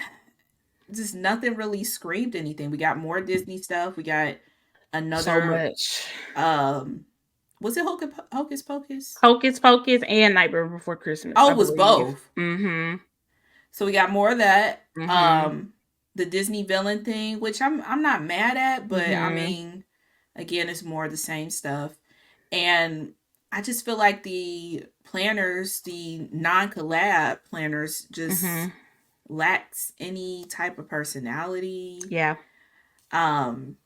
just nothing really screamed anything. We got more Disney stuff. We got So another much. um was it Hocus Pocus? Hocus Pocus and Nightmare Before Christmas, Oh, I it was believe. both. Mm-hmm. So we got more of that. Mm-hmm. The Disney villain thing, which I'm not mad at, but I Mm-hmm. mean, again, it's more of the same stuff. And I just feel like the planners, the non-collab planners, just Mm-hmm. lacks any type of personality. Yeah. Um,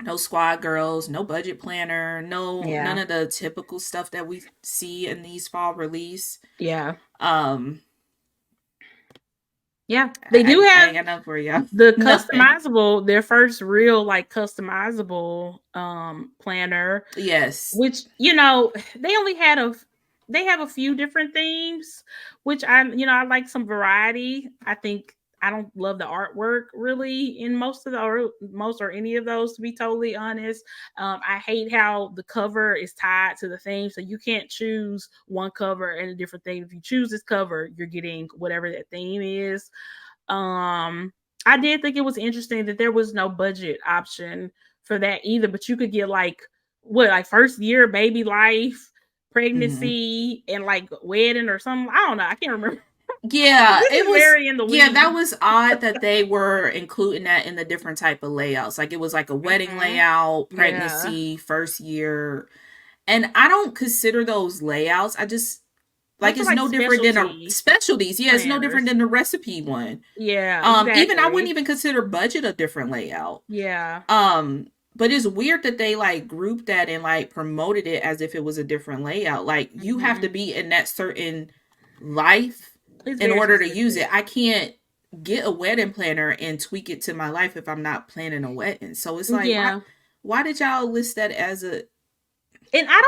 no squad girls, no budget planner, no none Yeah. of the typical stuff that we see in these fall release. Yeah. Um, Yeah. They do I have ain't got nothing for y'all. the Nothing. customizable, their first real like customizable planner, Yes. which they only had they have a few different themes, which I like some variety. I think I don't love the artwork really in most of the or most or any of those, to be totally honest. I hate how the cover is tied to the theme, so you can't choose one cover and a different theme. If you choose this cover, you're getting whatever that theme is. um I did think it was interesting that there was no budget option for that either, but you could get like what, like first year, baby life, Mm-hmm. pregnancy, and like wedding or something. I don't know. I can't remember. Yeah, This it is was. very in the Yeah, that weeds. was odd that they were including that in the different type of layouts. Like it was like a wedding Hmm. layout, Yeah. pregnancy, first year, and I don't consider those layouts. I just like Those are it's like no different than a specialty specialties. Yeah, it's no different planners. than the recipe one. Yeah, Even I wouldn't exactly. even consider budget a different layout. Yeah. But it's weird that they like grouped that and like promoted it as if it was a different layout. Like you have Hmm. to be in that certain life It's in very order to use it. specific. I can't get a wedding planner and tweak it to my life if I'm not planning a wedding. So it's like Yeah. why did y'all list that as a And I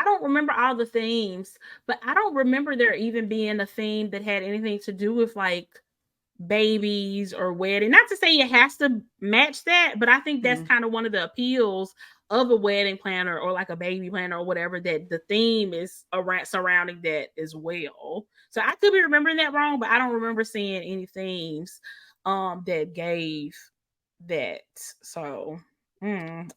don't remember all the themes, but I don't remember there even being a theme that had anything to do with like babies or wedding. Not to say it has to match that, but I think that's mm, kind of one of the appeals of a wedding planner or like a baby planner or whatever, that the theme is around surrounding that as well. So I could be remembering that wrong, but I don't remember seeing any themes that gave that. So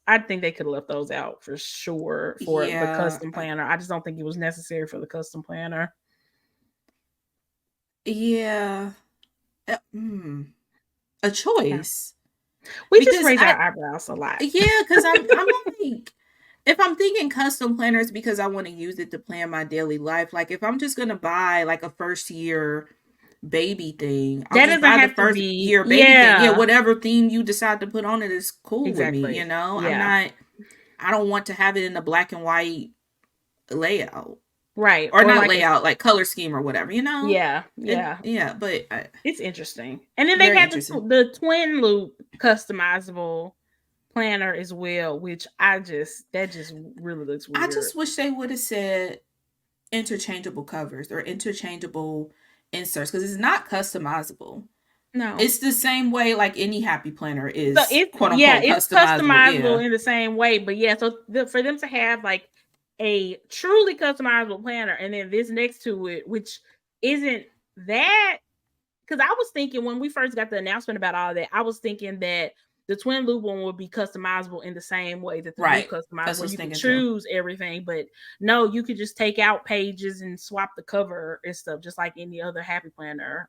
I think they could have left those out for sure for the yeah, custom planner. I just don't think it was necessary for the custom planner. yeah, a Yeah. choice We just because raise our I eyebrows a lot. yeah, because I'm like if I'm thinking custom planners because I want to use it to plan my daily life, like if I'm just gonna buy like a first year baby thing, I'll That just doesn't buy the have to first be, year baby thing. Yeah, yeah, whatever theme you decide to put on it is cool with me, you exactly. know? Yeah. I don't want to have it in a black and white layout. Right. Or Or not like a, layout, like color scheme or whatever, you know? yeah, And yeah. yeah, but It's interesting. And then they very had interesting. the twin loop customizable planner as well, which that just really looks I weird. just wish they would have said interchangeable covers or interchangeable inserts because it's not customizable. No. It's the same way like any happy planner So is it's, quote yeah, unquote it's customizable. Yeah. customizable in the same way, but yeah, so for them to have like a truly customizable planner and then this next to it, which isn't that, because I was thinking when we first got the announcement about all that, I was thinking that the twin loop one would be customizable in the same way that the new Right. customized, That's what where I was you could thinking too. choose everything. But no, you could just take out pages and swap the cover and stuff, just like any other happy planner.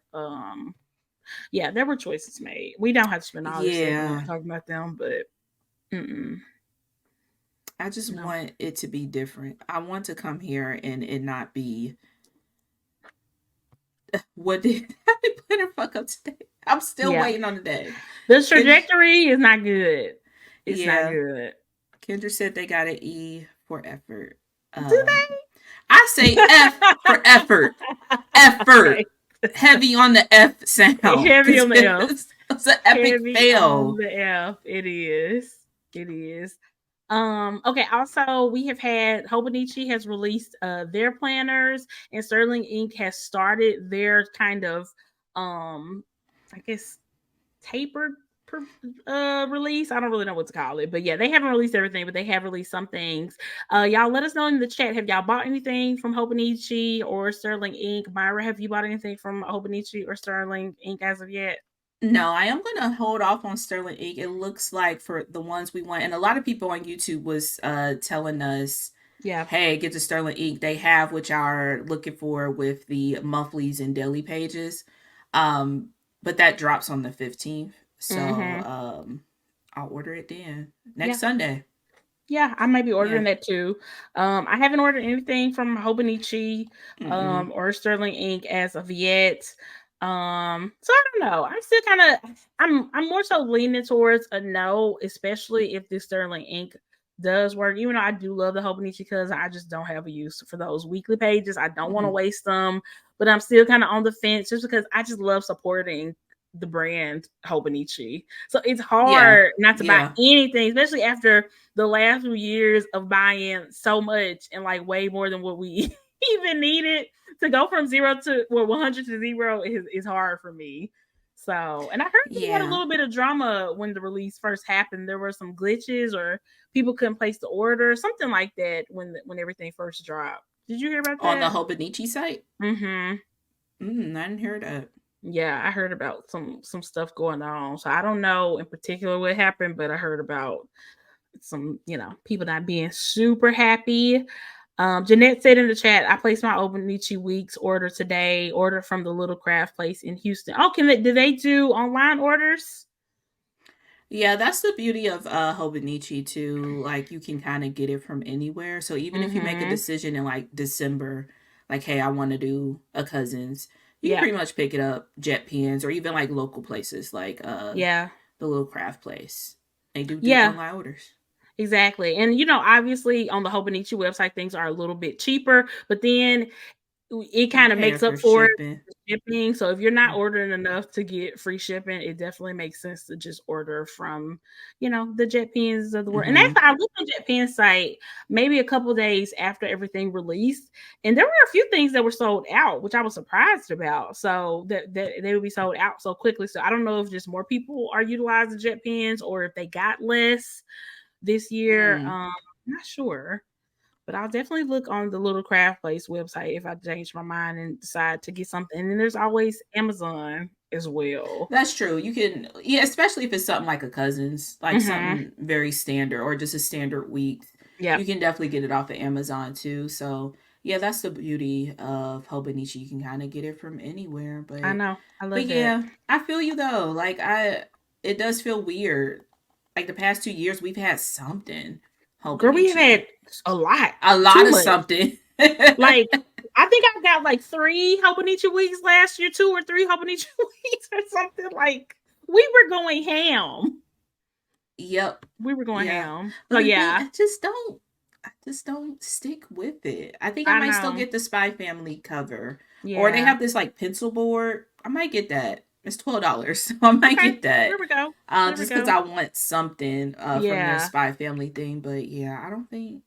Yeah, there were choices made. We don't have to spend all this segment Yeah. talking about them, but mm-mm, I just no, want it to be different. I want to come here and it not be what did happy planner fuck up today. I'm still yeah, waiting on the day. the Kendra, trajectory is not good. It's not yeah. good. Kendra said they got an E for effort. Do Um I say F for effort. okay. Effort. Heavy on the F sound Heavy because on the F. it's an epic Heavy on fail. the F. It is. It is. Okay, also we have had Hobonichi has released their planners, and Sterling Inc. has started their kind of I guess tapered release. I don't really know what to call it, but yeah, they haven't released everything, but they have released some things. Y'all let us know in the chat. Have y'all bought anything from Hobonichi or Sterling Ink? Myra, have you bought anything from Hobonichi or Sterling Ink as of yet? No, I am gonna hold off on Sterling Ink. It looks like for the ones we want, and a lot of people on YouTube was telling us, Yeah. "Hey, get the Sterling Ink. They have what y'all are looking for with the monthlies and daily pages." Um, but that drops on the 15th, so Mm-hmm. I'll order it then next Yeah. Sunday. Yeah, I might be Yeah. ordering that too. I haven't ordered anything from Hobonichi Mm-mm. or Sterling Ink as of yet. So I don't know. I'm still kind of I'm more so leaning towards a no, especially if this Sterling Ink does work. Even though I do love the Hobonichi because I just don't have a use for those weekly pages. I don't want to Mm-hmm. waste them, but I'm still kind of on the fence just because I just love supporting the brand Hobonichi. So it's Yeah. hard not to buy Yeah. anything, especially after the last few years of buying so much and like way more than what we even needed to go from 100 to zero is hard for me. So, and I heard they had a Yeah. little bit of drama when the release first happened. There were some glitches or people couldn't place the order, something like that when everything first dropped. Did you hear about On the that? Hobonichi site. Mhm. I didn't hear that. Yeah, I heard about some stuff going on. So I don't know in particular what happened, but I heard about some, people not being super happy. Jeanette said in the chat, I placed my Obonichi Weeks order today. Order from the Little Craft Place in Houston. Oh, do they do online orders? Yeah, that's the beauty of Hobonichi too. Like you can kind of get it from anywhere. So even if you make a Mm-hmm. decision in like December, like hey, I want to do a cousin's, you can Yeah. pretty much pick it up Jet Pens or even like local places like Yeah. the Little Craft Place. They do Yeah. online orders. Exactly. And obviously on the Hobonichi website things are a little bit cheaper, but then it You kind of paying makes for up for it shipping. with shipping. So if you're not ordering enough to get free shipping, it definitely makes sense to just order from, the Jet Pens of the world. And Mm-hmm. actually, I looked on Jet Pen site maybe a couple days after everything released, and there were a few things that were sold out, which I was surprised about. So that they would be sold out so quickly. So I don't know if just more people are utilizing Jet Pens or if they got less this year. Mm. I'm not sure. But I'll definitely look on the Little Craft Place website if I change my mind and decide to get something. And then there's always Amazon as well. That's true. You can, yeah, especially if it's something like a cousin's, like Mm-hmm. something very standard or just a standard week. Yeah, You can definitely get it off of Amazon too. So, yeah, that's the beauty of Hobonichi. You can kind of get it from anywhere. I But, know. I love that. yeah, I feel you though. It does feel weird. Like the past 2 years, we've had something Girl, we have Hobonichi, had a lot, a too lot of much. something. Like, I think I got like 3 Hobonichi weeks last year, 2 or 3 Hobonichi weeks or something. Like, we were going ham. Yep. We were going Yeah. ham. So, But the thing, yeah, I just don't stick with it. I think I I might still know. get the Spy Family cover. Or they Yeah. have this like pencil board. I might get that. It's $12. So I might Okay. get that. There we go. There we Just because go. I want something from their Yeah. Spy Family thing. But yeah, I think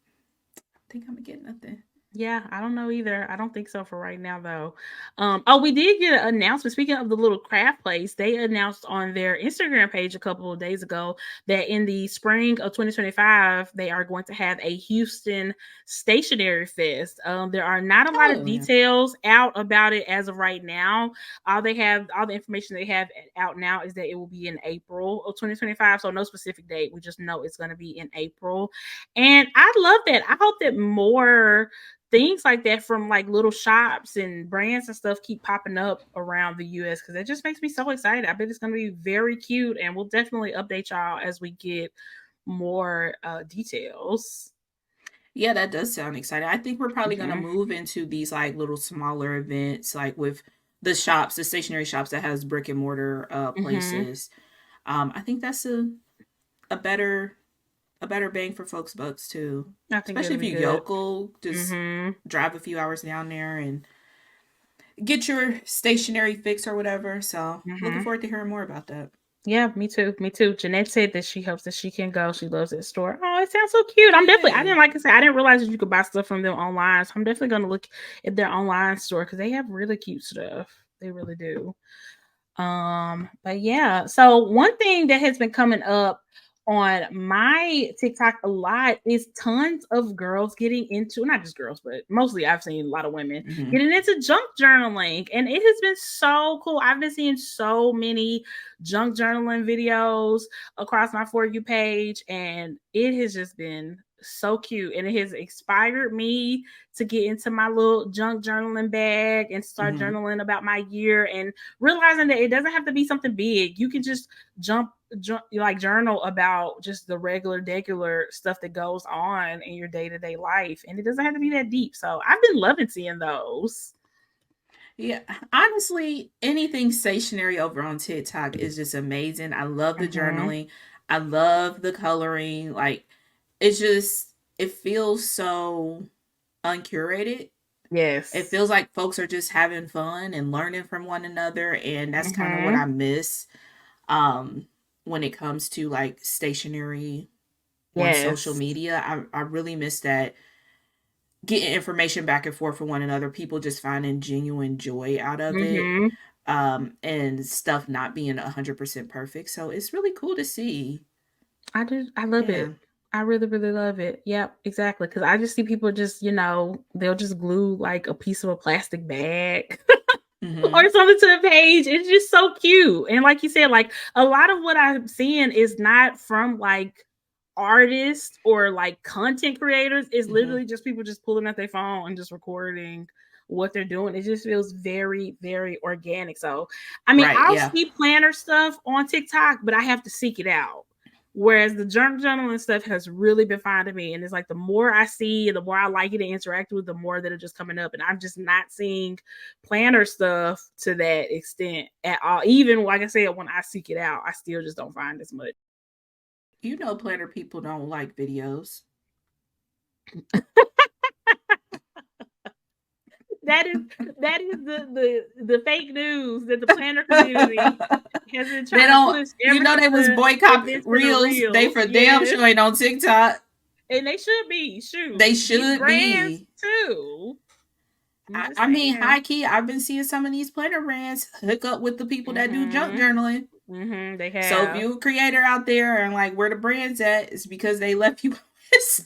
I'm gonna get nothing. Yeah, I don't know either. I don't think so for right now though. Oh, we did get an announcement. Speaking of the little craft place, they announced on their Instagram page a couple of days ago that in the spring of 2025, they are going to have a Houston Stationery Fest. There are not a lot of Oh yeah. details out about it as of right now. All the information they have out now is that it will be in April of 2025. So no specific date. We just know it's going to be in April. And I love that. I hope that more things like that from like little shops and brands and stuff keep popping up around the US because it just makes me so excited. I bet it's going to be very cute, and we'll definitely update y'all as we get more details. Yeah, that does sound exciting. I think we're probably gonna Mhm. move into these like little smaller events, like with the shops, the stationery shops that has brick and mortar Mhm. places. I think that's a better bang for folks' bucks too. I think Especially that'll if be you good. yokel, just Mhm. drive a few hours down there and get your stationery fix or whatever. So looking Mhm. forward to hearing more about that. Yeah, me too. Me too. Jeanette said that she hopes that she can go. She loves that store. Oh, it sounds so cute. I Yeah. didn't like I said, I didn't realize that you could buy stuff from them online. So I'm definitely gonna look at their online store because they have really cute stuff. They really do. But yeah, so one thing that has been coming up on my TikTok a lot is tons of girls getting into, not just girls, but mostly I've seen a lot of women Hmm. getting into junk journaling, and it has been so cool. I've been seeing so many junk journaling videos across my For You page, and it has just been so cute, and it has inspired me to get into my little junk journaling bag and start Hmm. journaling about my year, and realizing that it doesn't have to be something big. You can just like journal about just the regular stuff that goes on in your day-to-day life, and it doesn't have to be that deep. So I've been loving seeing those. Yeah, honestly, anything stationary over on TikTok is just amazing. I love the Mm-hmm. journaling. I love the coloring. Like, it's just, it feels so uncurated. It Yes. feels like folks are just having fun and learning from one another, and that's kind of what Mm-hmm. I miss um when it comes to like stationery on social Yes. media. I really miss that, getting information back and forth from one another, people just finding genuine joy out of it, Mm-hmm. and stuff not being 100% perfect. So it's really cool to see. I love Yeah. it. I really, really love it. Yep, exactly. Because I just see people just, they'll just glue like a piece of a plastic bag Mm-hmm. or something to the page. It's just so cute. And like you said, like a lot of what I'm seeing is not from like artists or like content creators. It's Mm-hmm. literally just people just pulling out their phone and just recording what they're doing. It just feels very, very organic. So, I mean, Right. I'll Yeah. see planner stuff on TikTok, but I have to seek it out. Whereas the journaling stuff has really been finding me. And it's like the more I see, the more I like it and interact with, the more that it's just coming up. And I'm just not seeing planner stuff to that extent at all. Even like I said, when I seek it out, I still just don't find as much. Planner people don't like videos. That is that is the fake news that the planner community has been They trying to don't, push ever they since was the boycott invention of reels. They reels. for damn Yes. sure ain't on TikTok. And they should be. They Shoot. Get should brands be. too. I'm just I mean, saying. high key, I've been seeing some of these planner brands hook up with the people that do junk Mm-hmm. journaling. Mm-hmm. They So if have. you're a creator out there and like where the brand's at, it's because they left you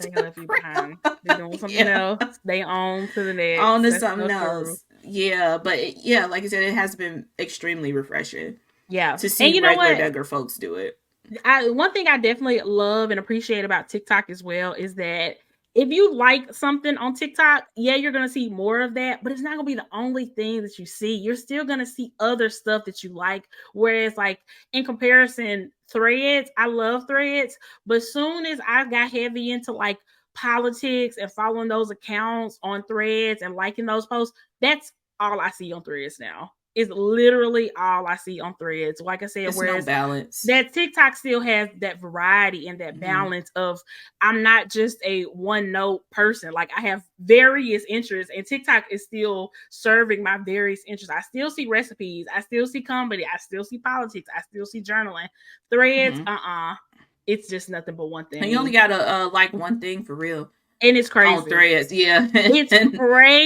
They left you behind. Instagram. They're doing something Yeah. else. They own to the On next. to That's so something true. else. Yeah, but yeah, like I said, it has been extremely refreshing Yeah. to And see you know regular what? Duggar folks do it. One thing I definitely love and appreciate about TikTok as well is that if you like something on TikTok, yeah, you're gonna see more of that, but it's not gonna be the only thing that you see. You're still gonna see other stuff that you like. Whereas, like in comparison, threads, I love threads, but soon as I got heavy into like politics and following those accounts on threads and liking those posts, that's all I see on threads now. Is literally all I see on threads. Like I said, It's no whereas balance. that TikTok still has that variety and that Mm-hmm. balance of I'm not just a one note person. Like I have various interests, and TikTok is still serving my various interests. I still see recipes, I still see comedy, I still see politics, I still see journaling. Threads, Mm-hmm. it's just nothing but one And you only thing, gotta like one thing for real and it's on crazy. threads. Yeah. It's And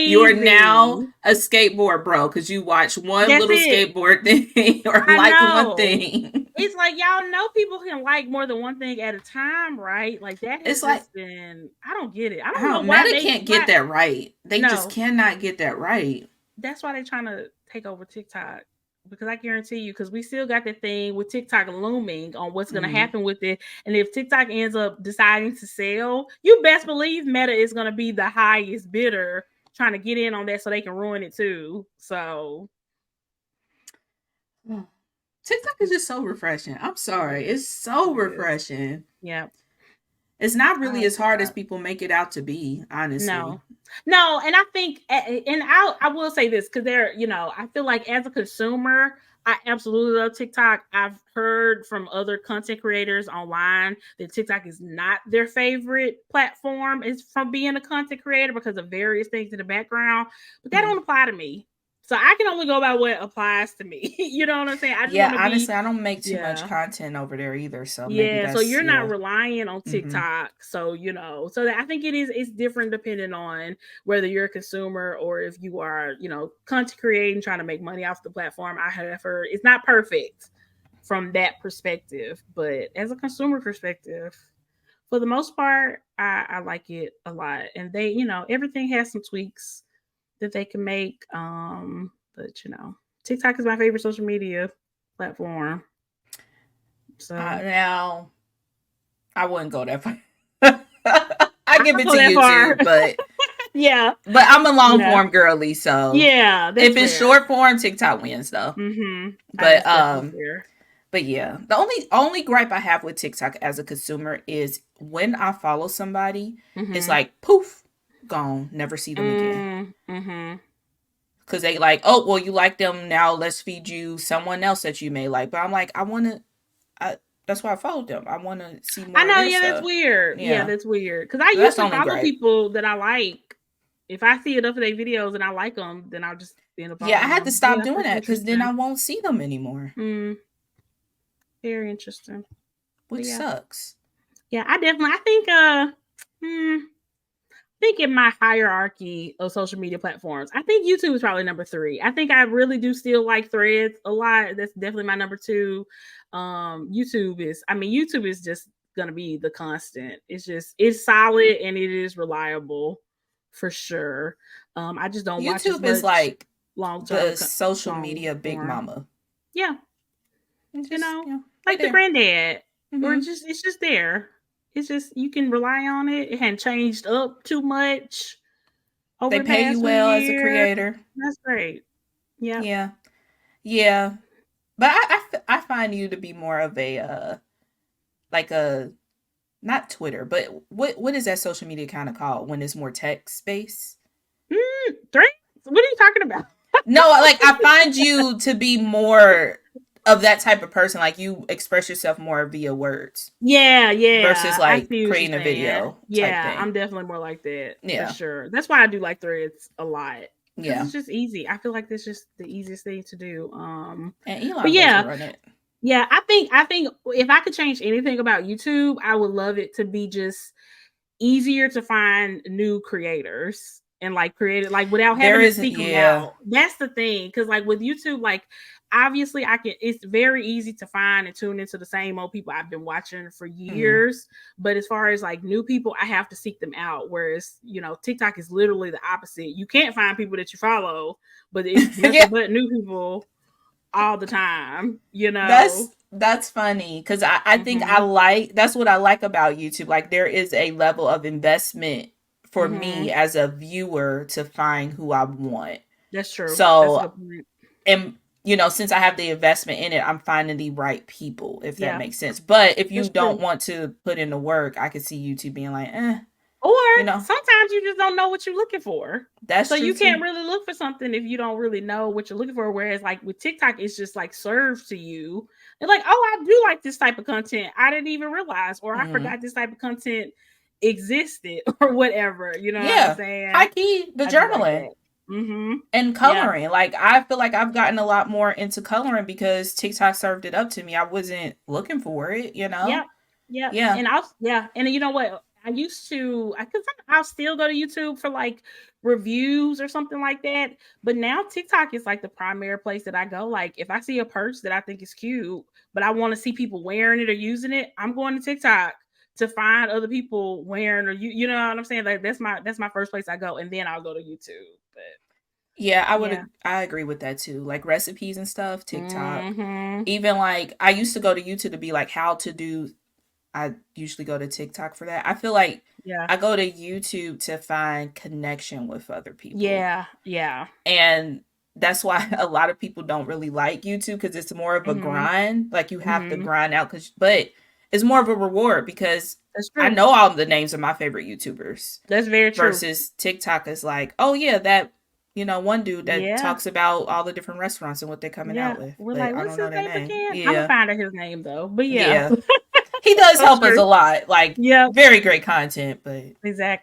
you are now crazy. a skateboard bro because you watch one That's little it. skateboard thing or I like one know. thing. It's like y'all know people can like more than one thing at a time, right? Like that has It's like, just been I don't get it. I I don't know don't, why Meta they can't why get that right. They just no. cannot get that right. That's why they're trying to take over TikTok. Because I guarantee you, because we still got the thing with TikTok looming on what's gonna Mm-hmm. happen with it. And if TikTok ends up deciding to sell, you best believe Meta is gonna be the highest bidder trying to get in on that so they can ruin it too. So TikTok is just so refreshing. I'm it sorry. is. It's so It is. refreshing. Yeah. It's not I really like as hard as TikTok. people make it out to be, honestly. No, no, and I think, and I will say this because I feel like as a consumer, I absolutely love TikTok. I've heard from other content creators online that TikTok is not their favorite platform. Is from being a content creator because of various things in the background, but that Mm-hmm. don't apply to me. So I can only go by what applies to me. You know what I'm saying? I just Yeah, want to be, honestly, I don't make too much yeah. content over there either, so maybe Yeah, so that's you're not yeah. relying on Mm-hmm. TikTok. So, so that I think it's different depending on whether you're a consumer or if you are, content creating, trying to make money off the platform. I have heard it's not perfect from that perspective, but as a consumer perspective, for the most part, I like it a lot. And they, everything has some tweaks that they can make. But TikTok is my favorite social media platform. So Now, I wouldn't go that far. I I give don't it go to that far. YouTube, but Yeah. I'm a long Yeah. form girly, so Yeah, that's if it's fair. short form, TikTok wins though. But That's definitely fair. but yeah, the only gripe I have with TikTok as a consumer is when I follow somebody, it's Mhm. like poof, gone, never see them again. Mhm. Cause they like, oh well, you like them now. Let's feed you someone else that you may like. But I'm like, I that's why I followed them. I want to see I more of know, their yeah, that's stuff. weird. Yeah, Yeah, that's weird. Cuz I so that's the usually only follow gripe. people that I like. If I see enough of their videos and I like them, then I'll just end up Yeah, I following had to them. stop Yeah, doing that's that because then I interesting. won't see them anymore, Mm, very interesting. But which yeah. sucks. Yeah, I think hmm, think in my hierarchy of social media platforms, I think YouTube is probably number 3. I think I really do still like Threads a lot. That's definitely my number 2. YouTube is just gonna be the constant. It's solid and it is reliable for sure. I just don't watch as YouTube is much like long term the social long media big form. mama. Yeah, And you just know, they like the there. granddad, or Mm-hmm. it's just there. It's just you can rely on it. It hadn't changed up too much over They the pay you past few well as a years. creator. That's great. Yep. Yeah, yeah. But I find you to be more of a like a not Twitter, but what is that social media kind of called when it's more text space? Three? What are you talking about? No, like I find you to be more of that type of person. Like you express yourself more via words Yeah, versus yeah. I like see what you're creating a saying. video type Yeah, thing. I'm definitely more like that for Yeah, sure. That's why I do like threads a lot. Because yeah. it's just easy. I feel like that's just the easiest thing to do. And But Elon doesn't yeah, run it. yeah, I think if I could change anything about YouTube, I would love it to be just easier to find new creators and like create it like without There having to isn't. seek them Yeah. out. That's the thing. Cause like with YouTube, like obviously it's very easy to find and tune into the same old people I've been watching for Mm-hmm. years. But as far as like new people, I have to seek them out. Whereas, TikTok is literally the opposite. You can't find people that you follow, but it's Yeah. nothing but new people all the time. That's funny because I think I Mm-hmm. like that's what I like about YouTube. Like there is a level of investment for me Mm-hmm. as a viewer to find who I want. That's true. That's a So good point. and since I have the investment in it, I'm finding the right people, if that Yeah, makes sense. But if you that's don't true. want to put in the work, I could see YouTube being like, Or you know, sometimes you just don't know what you're looking for. that's So true you too. can't really look for something if you don't really know what you're looking for. Whereas like with TikTok, it's just like served to you. They're like, oh, I do like this type of content. I didn't even realize, or I Mm. forgot this type of content existed, or whatever. You know what I'm Yeah, high saying? key the I do like journaling that. Mm-hmm. and Yeah. coloring. Like I feel like I've gotten a lot more into coloring because TikTok served it up to me. I wasn't looking for it. Yep. Yep. Yeah. And and you know what? I used to, because I'll still go to YouTube for like reviews or something like that. But now TikTok is like the primary place that I go. Like if I see a purse that I think is cute, but I want to see people wearing it or using it, I'm going to TikTok to find other people wearing or you know what I'm saying? Like that's my first place I go, and then I'll go to YouTube. But Yeah, yeah. I agree with that too. Like recipes and stuff, TikTok. Mm-hmm. Even like I used to go to YouTube to be like how to do I usually go to TikTok for that. I feel like Yeah. I go to YouTube to find connection with other people. Yeah. Yeah. And that's why a lot of people don't really like YouTube because it's more of a Mm-hmm. grind. Like you have to Mm-hmm. grind out but it's more of a reward because That's I true. know all the names of my favorite YouTubers That's very true. versus TikTok is like, oh yeah, that one dude that Yeah. talks about all the different restaurants and what they're coming out Yeah. with, We're but like, I what's don't know his their name name. again? I'm gonna Yeah. find out his name though. But yeah. Yeah. He does So help us true. a lot. Like Yep. very great content, but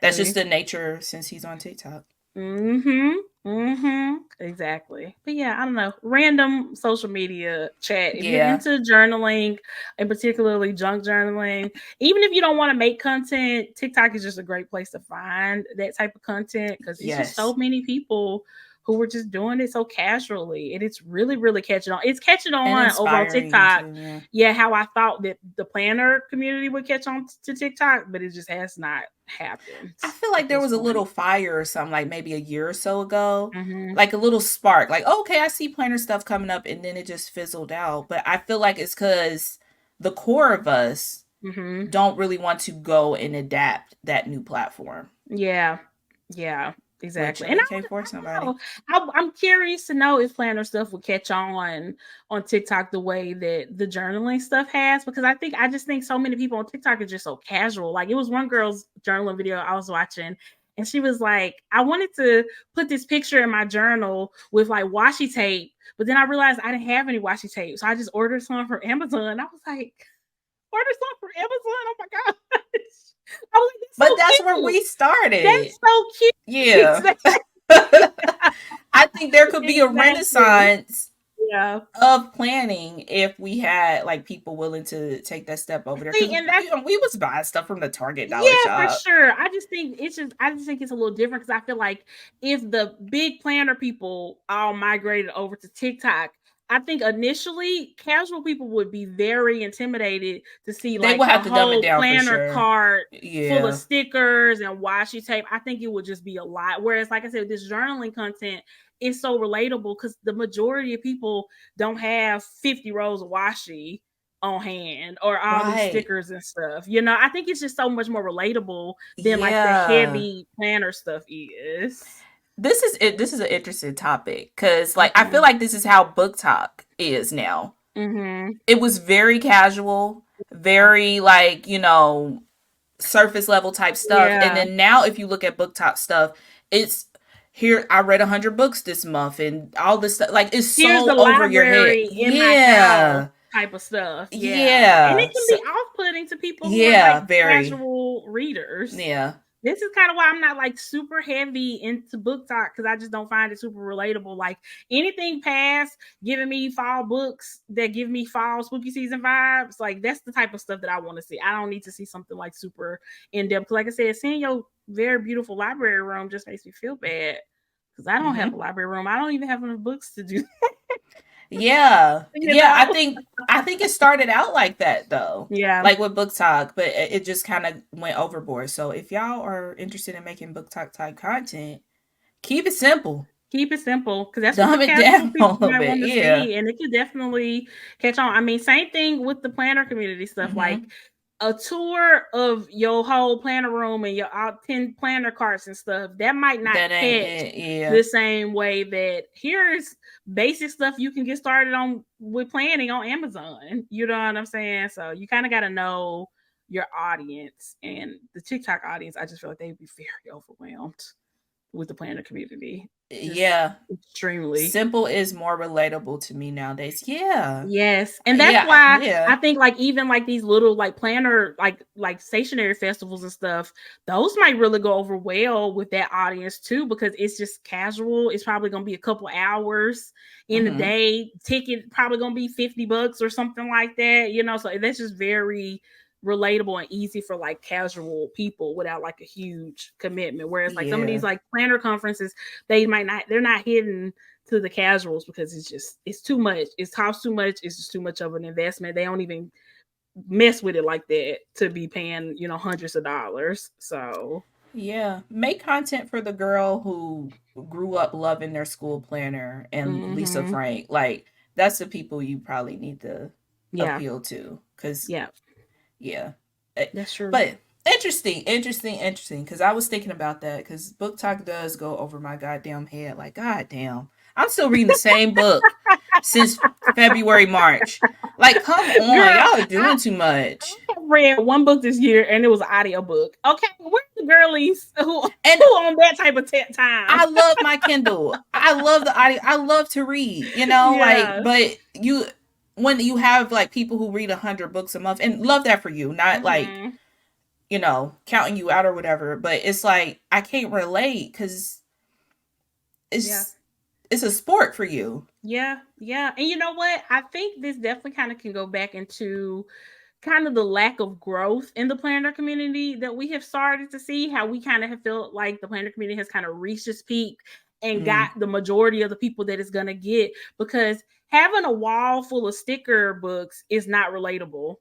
that's just Exactly. the nature since he's on TikTok. Mhm. Mhm. Exactly. But yeah, I don't know. Random social media chat. If you're Yeah. into journaling and particularly junk journaling, even if you don't want to make content, TikTok is just a great place to find that type of content because it's just so Yes. many people who were just doing it so casually, and it's really, really catching on. It's catching And on over on inspiring TikTok. too. Yeah. Yeah, how I thought that the planner community would catch on to TikTok, but it just has not happened I feel at like there this was a point. little fire or something, like maybe a year or so ago, Mhm. like a little spark, like, okay, I see planner stuff coming up, and then it just fizzled out. But I feel like it's because the core of us Mhm. don't really want to go and adapt that new platform, Yeah. Yeah. which Exactly. And okay for I don't somebody. know. I'm curious to know if planner stuff will catch on TikTok the way that the journaling stuff has, because I just think so many people on TikTok are just so casual. Like it was one girl's journaling video I was watching, and she was like, I wanted to put this picture in my journal with like washi tape, but then I realized I didn't have any washi tape, so I just ordered some from Amazon. I was like, order some from Amazon. Oh my gosh. I was like, that's But so that's where cute. we started. That's so cute. Yeah. Exactly. I think there could be a Exactly. renaissance Yeah. of planning if we had like people willing to take that step over there, because See, and that's we was buying stuff from the Target dollar yeah, for shop. sure. I just think it's a little different because I feel like if the big planner people all migrated over to TikTok, I think initially casual people would be very intimidated to see They like will a have to dumb it whole down for planner sure. cart full of Yeah. stickers and washi tape. I think it would just be a lot. Whereas, like I said, this journaling content is so relatable because the majority of people don't have 50 rolls of washi on hand or all these Right. stickers and stuff. You know, I think it's just so much more relatable than like the Yeah. heavy planner stuff is. This is it. This is an interesting topic because, like, I feel Mhm. like this is how book talk is now. Mhm. It was very casual, Yeah. very like surface level type stuff, and Yeah. then now if you look at book talk stuff, it's here. I read 100 books this month, and all this stuff. Like it's Here's the so over your head. library in my house Yeah. type of stuff. Yeah. And it Yeah. can So be off-putting to people who are like yeah, very. casual readers. Yeah. This is kind of why I'm not like super heavy into book talk because I just don't find it super relatable. Like anything past giving me fall books that give me fall spooky season vibes, like that's the type of stuff that I want to see. I don't need to see something like super in depth. Like I said, seeing your very beautiful library room just makes me feel bad because I don't have a Mhm. library room. I don't even have enough books to do. Yeah. You Yeah, I know? think I think it started out like that though. Yeah. Like with book talk, but it just kind of went overboard. So if y'all are interested in making book talk type content, keep it simple. Keep it simple because that's what the Dumb it casual down a people little might bit. want to Yeah. see, and it could definitely catch on. I mean, same thing with the planner community stuff. Like Mhm. a tour of your whole planner room and your all 10 planner carts and stuff, that might not That ain't catch it. Yeah. the same way that here's basic stuff you can get started on with planning on Amazon. You know what I'm saying? So you kind of got to know your audience, and the TikTok audience. I just feel like they'd be very overwhelmed with the planner community. Just Yeah. extremely. Simple is more relatable to me nowadays. Yeah. Yes. And that's Yeah. why Yeah. I think like even like these little like planner like stationary festivals and stuff, those might really go over well with that audience too, because it's just casual. It's probably gonna be a couple hours in the Mhm. day. Ticket probably gonna be $50 or something like that, you know. So that's just very relatable and easy for like casual people without like a huge commitment. Whereas like some of these Yeah. like planner conferences, they're not hidden to the casuals because it's too much. It costs too much. It's just too much of an investment. They don't even mess with it like that to be paying, hundreds of dollars. So Yeah, make content for the girl who grew up loving their school planner and Lisa mhm. Frank. Like that's the people you probably need to Yeah. appeal to. Cause Yeah. yeah, Eh, That's true. but interesting. Cause I was thinking about that. Cause book talk does go over my goddamn head. Like goddamn, I'm still reading the same book since February, March. Like, come on, Girl, y'all are doing too much. I read one book this year and it was an audio book. Okay, where's the girlies And who on that type of time? I love my Kindle. I love the audio. I love to read, like, Yeah. but when you have like people who read 100 books a month, and love that for you, not like, Mhm. counting you out or whatever, but it's like, I can't relate because Yeah. it's a sport for you. Yeah. Yeah. And you know what? I think this definitely kind of can go back into kind of the lack of growth in the planner community that we have started to see, how we kind of have felt like the planner community has kind of reached its peak and got Mm, the majority of the people that it's going to get, because having a wall full of sticker books is not relatable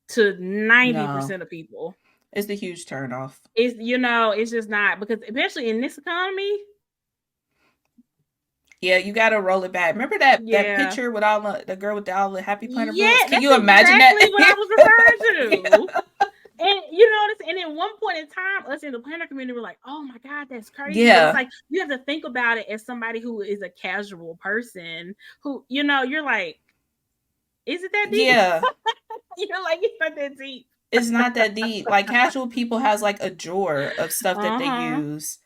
to no, 90% of people. it's the huge turnoff. It's, it's just not, because especially in this economy. Yeah, you gotta roll it back. Remember that Yeah. picture with all the girl with all the Happy Planner books? Yeah, Can that's you imagine that? exactly what I was referring Yeah. to. And and at one point in time, us in the planner community were like, "Oh my god, that's crazy!" But it's Yeah. like you have to think about it as somebody who is a casual person, who you're like, "Is it that deep?" Yeah. You're like, "It's not that deep." It's not that deep. Like casual people has like a drawer of stuff that Uh they huh. use.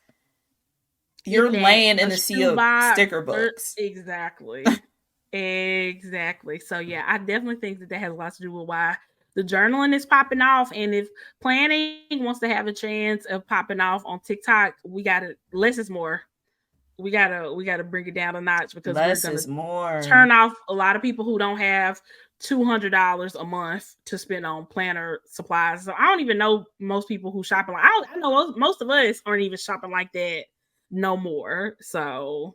If You're that, laying a in a sea of shoebox, sticker books. exactly. Exactly. So yeah, I definitely think that has a lot to do with why the journaling is popping off. And if planning wants to have a chance of popping off on TikTok, we gotta, less is more. We gotta bring it down a notch, because we're Less gonna is more. turn off a lot of people who don't have $200 a month to spend on planner supplies. So I don't even know most people who shopping like, I know most of us aren't even shopping like that no more. So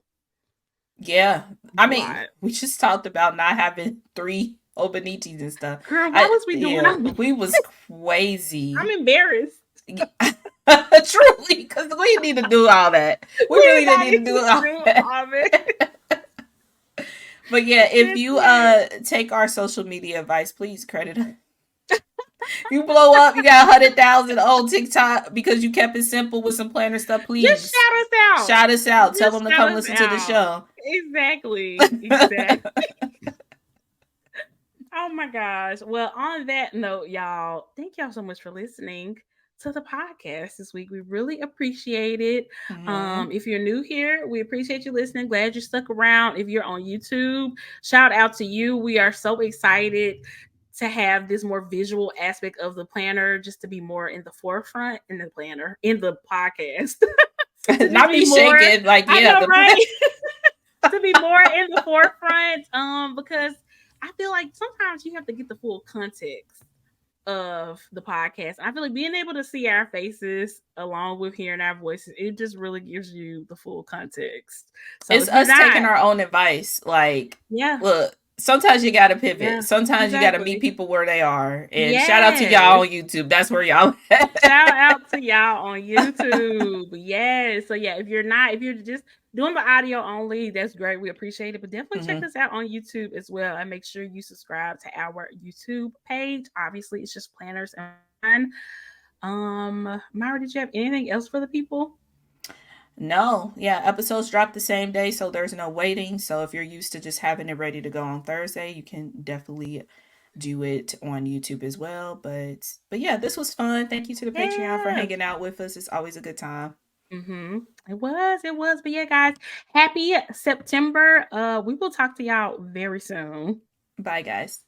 Yeah. it's I a mean, lot. we just talked about not having three Obanichis and stuff. Girl, why was we doing Yeah, all this? we was I'm crazy. embarrassed. Truly, because we need to do all that. We We really did didn't not need to need do to all do that. all this. But yeah, if That's you it. take our social media advice, please credit us. You blow up, you got 100,000 on TikTok because you kept it simple with some planner stuff. Just Please shout us out. shout us out. Tell Just them to shout come us listen to the out. show. Exactly. Exactly. Oh my gosh. Well, on that note, y'all, thank y'all so much for listening to the podcast this week. We really appreciate it. Mm-hmm. If you're new here, we appreciate you listening. Glad you stuck around. If you're on YouTube, shout out to you. We are so excited to have this more visual aspect of the planner, just to be more in the forefront in the planner, in the podcast. To just Not be me more, shaking. Like, I yeah, know, the plan. right? To be more in the forefront, because I feel like sometimes you have to get the full context of the podcast. I feel like being able to see our faces along with hearing our voices, it just really gives you the full context. So It's if you're us taking not, our own advice. Like, yeah, look, sometimes you got to pivot. yeah, Sometimes you got to meet exactly. people where they are. And shout out to y'all Yes. on YouTube. That's where y'all Shout at. out to y'all on YouTube. Yes. So yeah, if you're just doing the audio only, that's great. We appreciate it. But definitely check Mm-hmm. us out on YouTube as well. And make sure you subscribe to our YouTube page. Obviously, it's just planners and fun. Myra, did you have anything else for the people? No, yeah, episodes drop the same day, so there's no waiting. So if you're used to just having it ready to go on Thursday, you can definitely do it on YouTube as well. But yeah, this was fun. Thank you to the Patreon for Yes. hanging out with us. It's always a good time. Mm-hmm. It was. But yeah, guys, happy September. We will talk to y'all very soon. Bye guys.